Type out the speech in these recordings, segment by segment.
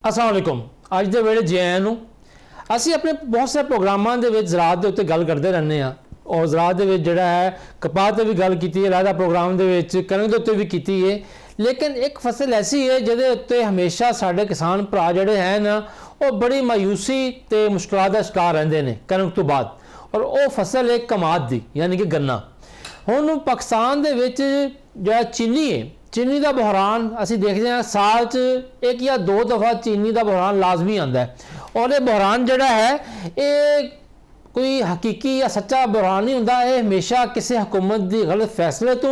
अस्सलाम वालेकुम। अज के वेले जे आया असी अपने बहुत सारे प्रोग्रामों के ज़राअत के उत्ते गल करते रहने और ज़राअत के जोड़ा है कपाह से भी गल की है, अलहदा प्रोग्राम के कणक के उत्ते भी की है। लेकिन एक फसल ऐसी है जिहदे उत्ते हमेशा साडे किसान भरा जिहड़े हैं ना वो बड़ी मायूसी ते मुश्किलात का शिकार रहंदे ने कणक तो बाद, और वो फसल है कमाद की यानी कि गन्ना। हुण पाकिस्तान दे विच जिहड़ा चीनी है, चीनी का बहरान असी देखते हैं साल च एक या दो दफ़ा चीनी का बहरान लाजमी आता है, और ये बहरान जोड़ा है ये कोई हकीकी या सच्चा बहरान नहीं होंदा, ये हमेशा किसी हुकूमत की गलत फैसले तो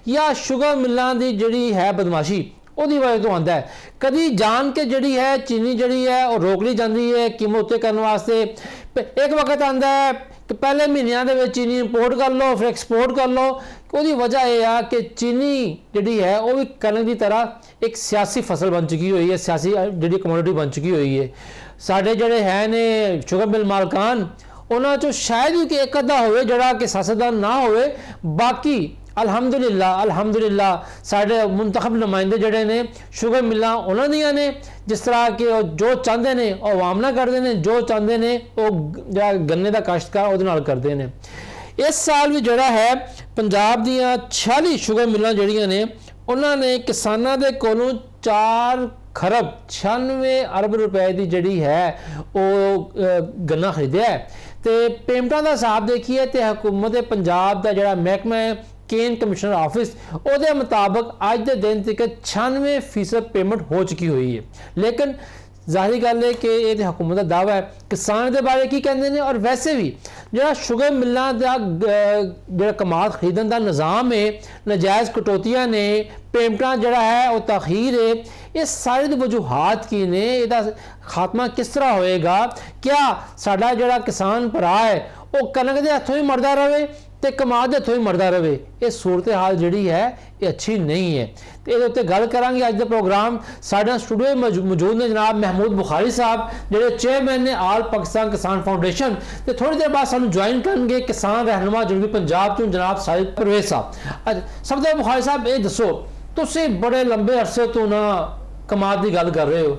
या शुगर मिलों की जिहड़ी है बदमाशी उहदी वजह तो आता है। कभी जान के जिहड़ी है चीनी जिहड़ी है और रोक ली जाती है कीमत उत्ते करने वास्ते। एक वक्त आता है कि पहले महीनों के चीनी इंपोर्ट कर लो फिर एक्सपोर्ट कर लो। उसकी वजह यह है कि चीनी जिहड़ी है वो भी कणक की तरह एक सियासी फसल बन चुकी हुई है, सियासी जिहड़ी कमोडिटी बन चुकी हुई है। साडे जिहड़े है ने शुगर मिल मालकान उन्हां चों शायद ही कि एक अद्धा होवे जिहड़ा कि सियासतदान ना होवे, बाकी अल्हम्दुलिल्लाह साढ़े मुंतखब नुमाइंदे जड़े ने शुगर मिलां उन्हां दियां ने, जिस तरह के जो चाहते हैं वह आवाम ना करते हैं, जो चाहते हैं वह गन्ने का काश्तकार उहदे नाल करते हैं। इस साल भी जोड़ा है पंजाब दियां 46 शुगर मिलां जड़ियां ने उन्होंने किसानों के कोलों 4 खरब 96 अरब रुपए की जिहड़ी है वो गन्ना खरीदया है। तो पेमेंटा का हिसाब देखिए तो हुकूमत पंजाब का जोड़ा महकमा है केन कमिश्नर ऑफिस उसके मुताबिक अज के दिन तक 96% पेमेंट हो चुकी हुई है। लेकिन जाहिर गल है कि यह हुकूमत का दावा है। किसान के बारे की कहते हैं, और वैसे भी जो शुगर मिलों का जो कमाद खरीदन का निज़ाम है, नजायज़ कटौतियाँ ने, पेमेंटा जोड़ा है वो तखीर है, ये सारी वजूहत की ने इसका खात्मा किस तरह होएगा। क्या साडा जोड़ा किसान भरा है वो कनक के हथों ही मरदा रहे तो कमाद के हथों ही मरदा रहे, ये सूरत हाल जिहड़ी है ये अच्छी नहीं है। तो ये उत्ते गल करांगे अज दे प्रोग्राम। साडे स्टूडियो में मौजूद ने जनाब महमूद बुखारी साहब जिहड़े चेयरमैन ने आल पाकिस्तान किसान फाउंडेशन, तो थोड़ी देर बाद सानू ज्वाइन करेंगे किसान रहनुमा जनूबी पंजाब तो जनाब साहिब परवेज साहब। सब तो बुखारी साहब ये दसो, तुसीं बड़े लंबे अरसे तो ना कमाद की गल कर रहे हो,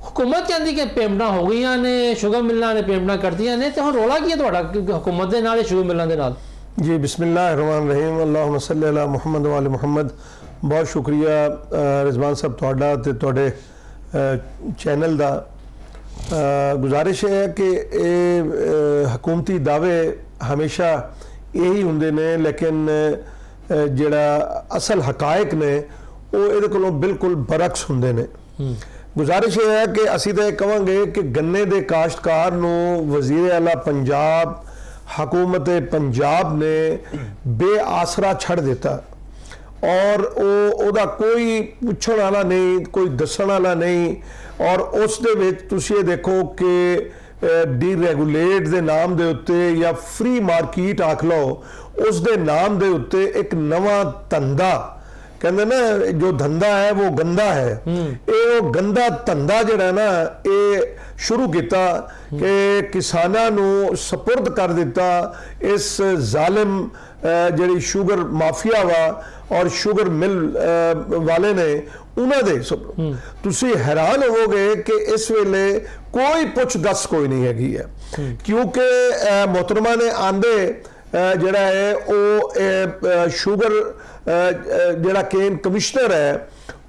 हुकूमत कहती कि पेमेंटा हो गई ने, शुगर मिलों ने पेमेंटा करदियां ने, तो हुण रौला की है तुहाडा हुकूमत दे नाल शुगर मिलों दे नाल? जी बिस्मिल्लाहिर्रहमानिर्रहीम, अल्लाहुम्मा सल्ली अला मुहम्मद व आले मुहम्मद। बहुत शुक्रिया रिजवान साहब तुहाडा ते तुहाडे चैनल दा। गुजारिश है कि हुकूमती दावे हमेशा यही हुंदे ने, लेकिन जिहड़ा असल हकायक ने वो इहदे कोलों बिल्कुल बरक्स हुंदे ने। गुजारिश ये है कि असीं तो कहांगे कि गन्ने दे काश्तकार नूं वज़ीर आला पंजाब हुकूमत पंजाब ने बेआसरा छड़ दिता, और ओदा कोई पुछण वाला नहीं, कोई दसण वाला नहीं। और उस दे विच तुसीं ये देखो कि डीरेगुलेट दे नाम दे उत्ते या फ्री मार्केट आख लो, उस दे नाम दे उत्ते एक नवा धंधा कहते ना, जो धंधा है वो गंदा है, ये वो गंदा धंधा जिहड़ा है ना ये शुरू किया कि किसानां नूं सपुर्द कर दिता इस जालिम जिहड़ी शुगर माफिया वा और शुगर मिल वाले ने उन्हां दे। तुसीं हैरान होवोगे कि इस वेले कोई पुछ दस कोई नहीं हैगी है, क्योंकि मोहतरमा ने आंदे जिहड़ा है वो शुगर जिहड़ा केन कमिश्नर है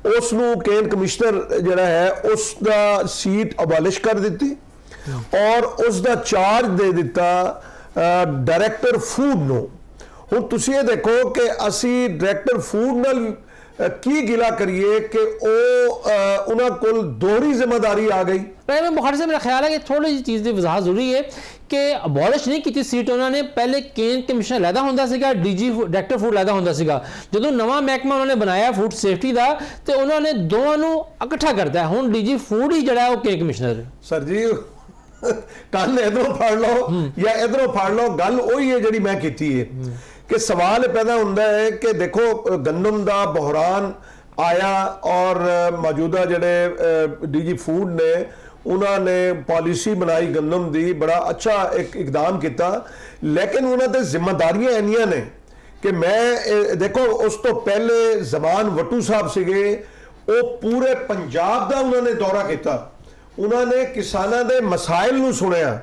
उसनूं केन कमिश्नर जिहड़ा है उसका सीट अबालिश कर दी और उसका चार्ज दे दिता डायरैक्टर फूड नूं। हुण तुसीं ये देखो कि असी डायरैक्टर फूड नाल की गिला करिए कि उन्हां कोल दोहरी जिम्मेदारी आ गई। बुखारी साहब मेरा ख्याल है कि थोड़ी जी चीज़ की वजाहत जरूरी है कि अबॉलिश नहीं की सीट उन्होंने। पहले केन कमिश्नर लैदा होंदा सीगा, डीजी डायरैक्टर फूड लैदा होंदा सीगा। जो नवा महकमा उन्होंने बनाया फूड सेफ्टी का तो उन्होंने दोनों इकट्ठा करता है। हुण डीजी फूड ही जड़ा है केन कमिश्नर। सर जी कल इधरों फड़ लो या इधरों फड़ लो, गल उही है जिहड़ी मैं कीती है कि सवाल पैदा होंदा है कि देखो गंदम का बहरान आया और मौजूदा जिहड़े डीजी फूड ने उन्होंने पॉलिसी बनाई गंदम की, बड़ा अच्छा एक इकदाम किया, लेकिन उन्होंने जिम्मेदारियां इन्नियां ने कि मैं देखो उस तो पहले जमान वटू साहब सीगे वो पूरे पंजाब का उन्होंने दौरा किया, ਉਹਨਾਂ ਨੇ ਕਿਸਾਨਾਂ ਦੇ ਮਸਾਇਲ ਨੂੰ ਸੁਣਿਆ।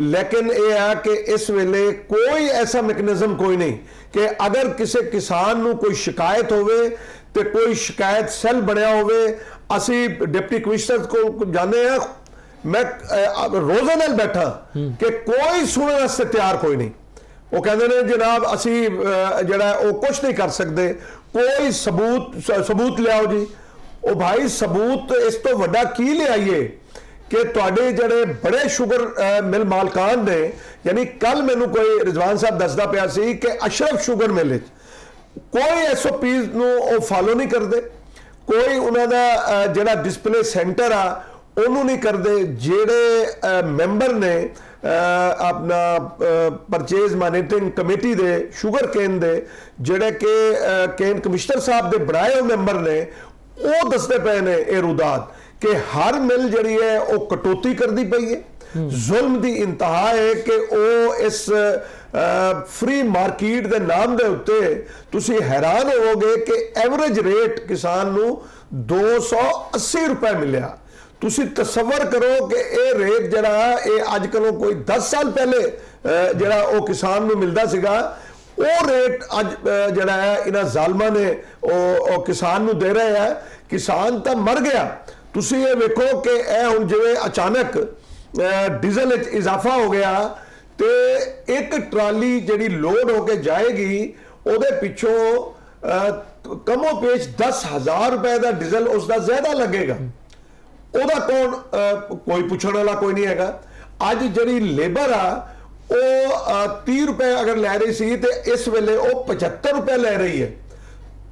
ਲੇਕਿਨ ਇਹ ਹੈ ਕਿ ਇਸ ਵੇਲੇ ਕੋਈ ਐਸਾ ਮੈਕੈਨਿਜ਼ਮ ਕੋਈ ਨਹੀਂ ਕਿ ਅਗਰ ਕਿਸੇ ਕਿਸਾਨ ਨੂੰ ਕੋਈ ਸ਼ਿਕਾਇਤ ਹੋਵੇ ਤੇ ਕੋਈ ਸ਼ਿਕਾਇਤ ਸੈੱਲ ਬਣਿਆ ਹੋਵੇ। ਅਸੀਂ ਡਿਪਟੀ ਕਮਿਸ਼ਨਰ ਕੋਲ ਜਾਂਦੇ ਹਾਂ, ਮੈਂ ਰੋਜ਼ੇ ਨਾਲ ਬੈਠਾ ਕਿ ਕੋਈ ਸੁਣਨ ਵਾਸਤੇ ਤਿਆਰ ਕੋਈ ਨਹੀਂ। ਉਹ ਕਹਿੰਦੇ ਨੇ ਜਨਾਬ ਅਸੀਂ ਜਿਹੜਾ ਉਹ ਕੁਝ ਨਹੀਂ ਕਰ ਸਕਦੇ, ਕੋਈ ਸਬੂਤ ਲਿਆਓ ਜੀ। ਉਹ ਭਾਈ ਸਬੂਤ ਇਸ ਤੋਂ ਵੱਡਾ ਕੀ ਲਿਆਈਏ ਕਿ ਤੁਹਾਡੇ ਜਿਹੜੇ ਬੜੇ ਸ਼ੂਗਰ ਮਿਲ ਮਾਲਕਾਨ ਨੇ, ਯਾਨੀ ਕੱਲ ਮੈਨੂੰ ਕੋਈ ਰਿਜ਼ਵਾਨ ਸਾਹਿਬ ਦੱਸਦਾ ਪਿਆ ਸੀ ਕਿ ਅਸ਼ਰਫ ਸ਼ੂਗਰ ਮਿਲ ਵਿੱਚ ਕੋਈ SOPs ਨੂੰ ਉਹ ਫਾਲੋ ਨਹੀਂ ਕਰਦੇ, ਕੋਈ ਉਹਨਾਂ ਦਾ ਜਿਹੜਾ ਡਿਸਪਲੇ ਸੈਂਟਰ ਆ ਉਹਨੂੰ ਨਹੀਂ ਕਰਦੇ। ਜਿਹੜੇ ਮੈਂਬਰ ਨੇ ਆਪਣਾ ਪਰਚੇਜ਼ ਮਾਨੀਟਰਿੰਗ ਕਮੇਟੀ ਦੇ ਸ਼ੂਗਰ ਕੇਨ ਦੇ, ਜਿਹੜੇ ਕਿ ਕੇਨ ਕਮਿਸ਼ਨਰ ਸਾਹਿਬ ਦੇ ਬਣਾਏ ਹੋਏ ਮੈਂਬਰ ਨੇ, ਉਹ ਦੱਸਦੇ ਪਏ ਨੇ ਇਹ ਰੂਦਾਤ ਕਿ ਹਰ ਮਿਲ ਜਿਹੜੀ ਹੈ ਉਹ ਕਟੌਤੀ ਕਰਦੀ ਪਈ ਹੈ। ਜ਼ੁਲਮ ਦੀ ਇੰਤਹਾ ਹੈ ਕਿ ਉਹ ਇਸ ਫ੍ਰੀ ਮਾਰਕੀਟ ਦੇ ਨਾਮ ਦੇ ਉੱਤੇ ਤੁਸੀਂ ਹੈਰਾਨ ਹੋਵੋਗੇ ਕਿ ਐਵਰੇਜ ਰੇਟ ਕਿਸਾਨ ਨੂੰ 280 ਰੁਪਏ ਮਿਲਿਆ। ਤੁਸੀਂ ਤਸੱਵਰ ਕਰੋ ਕਿ ਇਹ ਰੇਟ ਜਿਹੜਾ ਇਹ ਅੱਜ ਕੱਲੋਂ ਕੋਈ 10 ਸਾਲ ਪਹਿਲੇ ਜਿਹੜਾ ਉਹ ਕਿਸਾਨ ਨੂੰ ਮਿਲਦਾ ਸੀਗਾ, ਉਹ ਰੇਟ ਅੱਜ ਜਿਹੜਾ ਹੈ ਇਹਨਾਂ ਜ਼ਾਲਮਾਂ ਨੇ ਉਹ ਕਿਸਾਨ ਨੂੰ ਦੇ ਰਹੇ ਹੈ। ਕਿਸਾਨ ਤਾਂ ਮਰ ਗਿਆ। ਤੁਸੀਂ ਇਹ ਵੇਖੋ ਕਿ ਇਹ ਹੁਣ ਜਿਵੇਂ ਅਚਾਨਕ ਡੀਜ਼ਲ ਵਿੱਚ ਇਜ਼ਾਫਾ ਹੋ ਗਿਆ ਤੇ ਇੱਕ ਟਰਾਲੀ ਜਿਹੜੀ ਲੋਡ ਹੋ ਕੇ ਜਾਏਗੀ ਉਹਦੇ ਪਿੱਛੋਂ ਕਮੋ ਪੇਸ਼ 10,000 ਰੁਪਏ ਦਾ ਡੀਜ਼ਲ ਉਸ ਦਾ ਜ਼ਿਆਦਾ ਲੱਗੇਗਾ। ਉਹਦਾ ਕੌਣ ਕੋਈ ਪੁੱਛਣ ਵਾਲਾ ਕੋਈ ਨਹੀਂ ਹੈਗਾ। ਅੱਜ ਜਿਹੜੀ ਲੇਬਰ ਆ ਉਹ 30 ਰੁਪਏ ਅਗਰ ਲੈ ਰਹੀ ਸੀ ਤੇ ਇਸ ਵੇਲੇ ਉਹ 75 ਰੁਪਏ ਲੈ ਰਹੀ ਹੈ।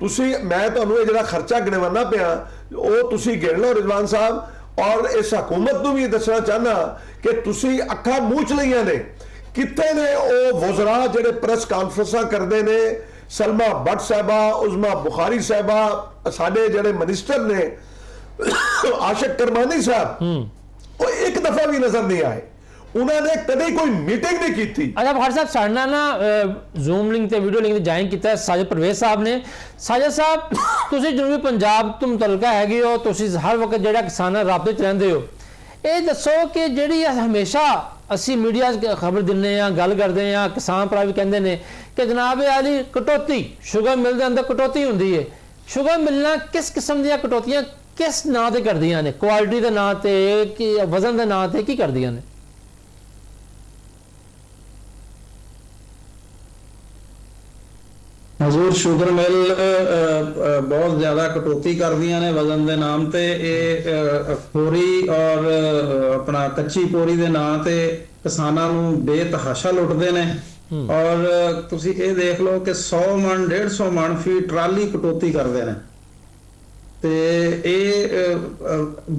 ਤੁਸੀਂ ਮੈਂ ਤੁਹਾਨੂੰ ਇਹ ਜਿਹੜਾ ਖਰਚਾ ਗਿਣਵਾਨਾ ਪਿਆ ਉਹ ਤੁਸੀਂ ਗਿਣ ਲਓ ਰਿਜ਼ਵਾਨ ਸਾਹਿਬ, ਔਰ ਇਸ ਹਕੂਮਤ ਨੂੰ ਵੀ ਦੱਸਣਾ ਚਾਹਨਾ ਕਿ ਤੁਸੀਂ ਅੱਖਾਂ ਮੂੰਹ ਚ ਲਈਆਂ ਨੇ। ਕਿੱਥੇ ਨੇ ਉਹ ਵਜ਼ਰਾ ਜਿਹੜੇ ਪ੍ਰੈਸ ਕਾਨਫਰੰਸਾਂ ਕਰਦੇ ਨੇ? ਸਲਮਾ ਭੱਟ ਸਾਹਿਬਾ, ਉਜ਼ਮਾ ਬੁਖਾਰੀ ਸਾਹਿਬਾ, ਸਾਡੇ ਜਿਹੜੇ ਮਿਨਿਸਟਰ ਨੇ ਆਸ਼ਕ ਕਰਮਾਨੀ ਸਾਹਿਬ, ਉਹ ਇੱਕ ਦਫਾ ਵੀ ਨਜ਼ਰ ਨਹੀਂ ਆਏ। ਉਹਨਾਂ ਨੇ ਕਦੇ ਕੋਈ ਮੀਟਿੰਗ ਨਹੀਂ ਕੀਤੀ। ਅੱਛਾ ਬਖਾਰ ਸਾਹਿਬ, ਸਾਡੇ ਨਾਲ ਨਾ ਜ਼ੂਮ ਲਿੰਕ ਤੇ ਵੀਡੀਓ ਲਿੰਕ ਤੇ ਜੁਆਇਨ ਕੀਤਾ ਸਾਜਦ ਪਰਵੇਜ਼ ਸਾਹਿਬ ਨੇ। ਸਾਜਦ ਸਾਹਿਬ, ਤੁਸੀਂ ਜਨੂਬੀ ਪੰਜਾਬ ਤੋਂ ਮੁਤਲਕਾ ਹੈਗੇ ਹੋ, ਤੁਸੀਂ ਹਰ ਵਕਤ ਜਿਹੜਾ ਕਿਸਾਨਾਂ ਰਾਬਤੇ 'ਚ ਰਹਿੰਦੇ ਹੋ, ਇਹ ਦੱਸੋ ਕਿ ਜਿਹੜੀ ਹਮੇਸ਼ਾ ਅਸੀਂ ਮੀਡੀਆ 'ਚ ਖਬਰ ਦਿੰਦੇ ਹਾਂ, ਗੱਲ ਕਰਦੇ ਹਾਂ, ਕਿਸਾਨ ਭਰਾ ਵੀ ਕਹਿੰਦੇ ਨੇ ਕਿ ਜਨਾਬ ਆਲੀ ਕਟੌਤੀ ਸ਼ੂਗਰ ਮਿਲ ਦੇ ਅੰਦਰ ਕਟੌਤੀ ਹੁੰਦੀ ਹੈ। ਸ਼ੂਗਰ ਮਿਲਣਾ ਕਿਸ ਕਿਸਮ ਦੀਆਂ ਕਟੌਤੀਆਂ ਕਿਸ ਨਾਂ ਤੇ ਕਰਦੀਆਂ ਨੇ? ਕੁਆਲਿਟੀ ਦੇ ਨਾਂ ਤੇ ਕਿ ਵਜ਼ਨ ਦੇ ਨਾਂ ਤੇ ਕੀ ਕਰਦੀਆਂ ਨੇ? ਹਜ਼ੂਰ ਸ਼ੂਗਰ ਮਿਲ ਬਹੁਤ ਜ਼ਿਆਦਾ ਕਟੌਤੀ ਕਰਦੀਆਂ ਨੇ ਵਜ਼ਨ ਦੇ ਨਾਮ ਤੇ। ਇਹ ਪੋਰੀ ਔਰ ਆਪਣਾ ਕੱਚੀ ਪੋਰੀ ਦੇ ਨਾਂ ਤੇ ਕਿਸਾਨਾਂ ਨੂੰ ਬੇਤਹਾਸ਼ਾ ਲੁੱਟਦੇ ਨੇ। ਔਰ ਤੁਸੀਂ ਇਹ ਦੇਖ ਲਓ ਕਿ 100 ਮਣ 150 ਮਣ ਫੀ ਟਰਾਲੀ ਕਟੌਤੀ ਕਰਦੇ ਨੇ। ਤੇ ਇਹ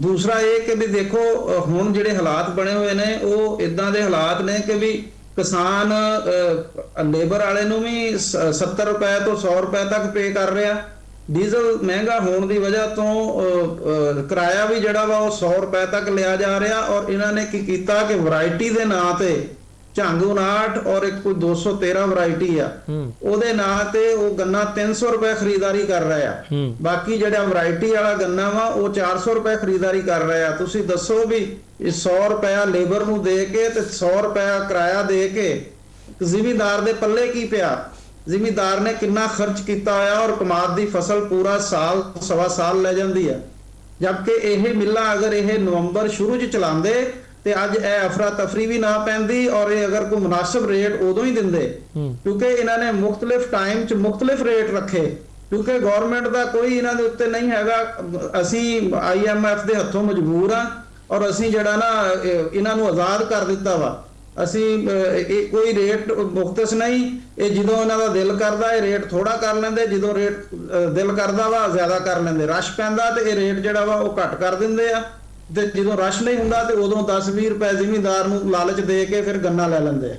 ਦੂਸਰਾ ਇਹ ਕਿ ਵੀ ਦੇਖੋ ਹੁਣ ਜਿਹੜੇ ਹਾਲਾਤ ਬਣੇ ਹੋਏ ਨੇ ਉਹ ਇਦਾਂ ਦੇ ਹਾਲਾਤ ਨੇ ਕਿ ਵੀ ਕਿਸਾਨ ਲੇਬਰ ਵਾਲੇ ਨੂੰ ਵੀ 70 ਰੁਪਏ ਤੋਂ 100 ਰੁਪਏ ਤੱਕ ਪੇ ਕਰ ਰਿਹਾ। ਡੀਜ਼ਲ ਮਹਿੰਗਾ ਹੋਣ ਦੀ ਵਜ੍ਹਾ ਤੋਂ ਕਿਰਾਇਆ ਵੀ ਜਿਹੜਾ ਵਾ ਉਹ 100 ਰੁਪਏ ਤੱਕ ਲਿਆ ਜਾ ਰਿਹਾ। ਔਰ ਇਹਨਾਂ ਨੇ ਕੀ ਕੀਤਾ ਕਿ ਵੈਰਾਈਟੀ ਦੇ ਨਾਂ ਤੇ ਝੰਗ 59 ਔਰ ਇੱਕ ਕੋਈ 213 ਵੈਰਾਈਟੀ ਆ, ਉਹਦੇ ਨਾਂ ਤੇ ਉਹ ਗੰਨਾ 300 ਰੁਪਏ ਖਰੀਦਦਾਰੀ ਕਰ ਰਿਹਾ ਆ। ਬਾਕੀ ਜਿਹੜਾ ਵੈਰਾਈਟੀ ਵਾਲਾ ਗੰਨਾ ਵਾ ਉਹ 400 ਰੁਪਏ ਖਰੀਦਦਾਰੀ ਕਰ ਰਿਹਾ। ਤੁਸੀਂ ਦੱਸੋ ਵੀ 100 ਰੁਪਇਆ ਲੇਬਰ ਨੂੰ ਦੇ ਕੇ ਤੇ 100 ਰੁਪਇਆ ਕਿਰਾਇਆ ਦੇ ਕੇ ਜ਼ਿਮੀਂਦਾਰ ਦੇ ਪੱਲੇ ਕੀ ਪਿਆ? ਜ਼ਿਮੀਂਦਾਰ ਨੇ ਕਿੰਨਾ ਖਰਚ ਕੀਤਾ ਹੋਇਆ ਔਰ ਕਮਾਦ ਦੀ ਫਸਲ ਪੂਰਾ ਸਾਲ ਸਵਾ ਸਾਲ ਲੈ ਜਾਂਦੀ ਆ। ਜਦਕਿ ਇਹ ਮਿੱਲਾਂ ਅਗਰ ਇਹ ਨਵੰਬਰ ਸ਼ੁਰੂ 'ਚ ਚਲਾਉਂਦੇ ਤੇ ਅੱਜ ਇਹ ਅਫਰਾ ਤਫਰੀ ਵੀ ਨਾ ਪੈਂਦੀ ਔਰ ਇਹ ਅਗਰ ਕੋਈ ਮੁਨਾਸਿਬ ਰੇਟ ਉਦੋਂ ਹੀ ਦਿੰਦੇ, ਕਿਉਂਕਿ ਇਹਨਾਂ ਨੇ ਮੁਖਤਲਿਫ ਟਾਈਮ 'ਚ ਮੁਖਤਲਿਫ ਰੇਟ ਰੱਖੇ, ਕਿਉਂਕਿ ਗਵਰਨਮੈਂਟ ਦਾ ਕੋਈ ਇਹਨਾਂ ਦੇ ਉੱਤੇ ਨਹੀਂ ਹੈਗਾ। ਅਸੀਂ IMF ਦੇ ਹੱਥੋਂ ਮਜਬੂਰ ਆ ਔਰ ਅਸੀਂ ਜਿਹੜਾ ਨਾ ਇਹਨਾਂ ਨੂੰ ਆਜ਼ਾਦ ਕਰ ਦਿੱਤਾ ਵਾ। ਅਸੀਂ ਇਹ ਕੋਈ ਰੇਟ ਮੁਖਤਸ ਨਹੀਂ, ਇਹ ਜਦੋਂ ਇਹਨਾਂ ਦਾ ਦਿਲ ਕਰਦਾ ਇਹ ਰੇਟ ਥੋੜਾ ਕਰ ਲੈਂਦੇ, ਜਦੋਂ ਰੇਟ ਦਿਲ ਕਰਦਾ ਵਾ ਜ਼ਿਆਦਾ ਕਰ ਲੈਂਦੇ। ਰਸ਼ ਪੈਂਦਾ ਤੇ ਇਹ ਰੇਟ ਜਿਹੜਾ ਵਾ ਉਹ ਘੱਟ ਕਰ ਦਿੰਦੇ ਆ, ਤੇ ਜਦੋਂ ਰਸ਼ ਨਹੀਂ ਹੁੰਦਾ ਤੇ ਉਦੋਂ 10-20 ਰੁਪਏ ਜ਼ਿਮੀਂਦਾਰ ਨੂੰ ਲਾਲਚ ਦੇ ਕੇ ਫਿਰ ਗੰਨਾ ਲੈ ਲੈਂਦੇ ਆ।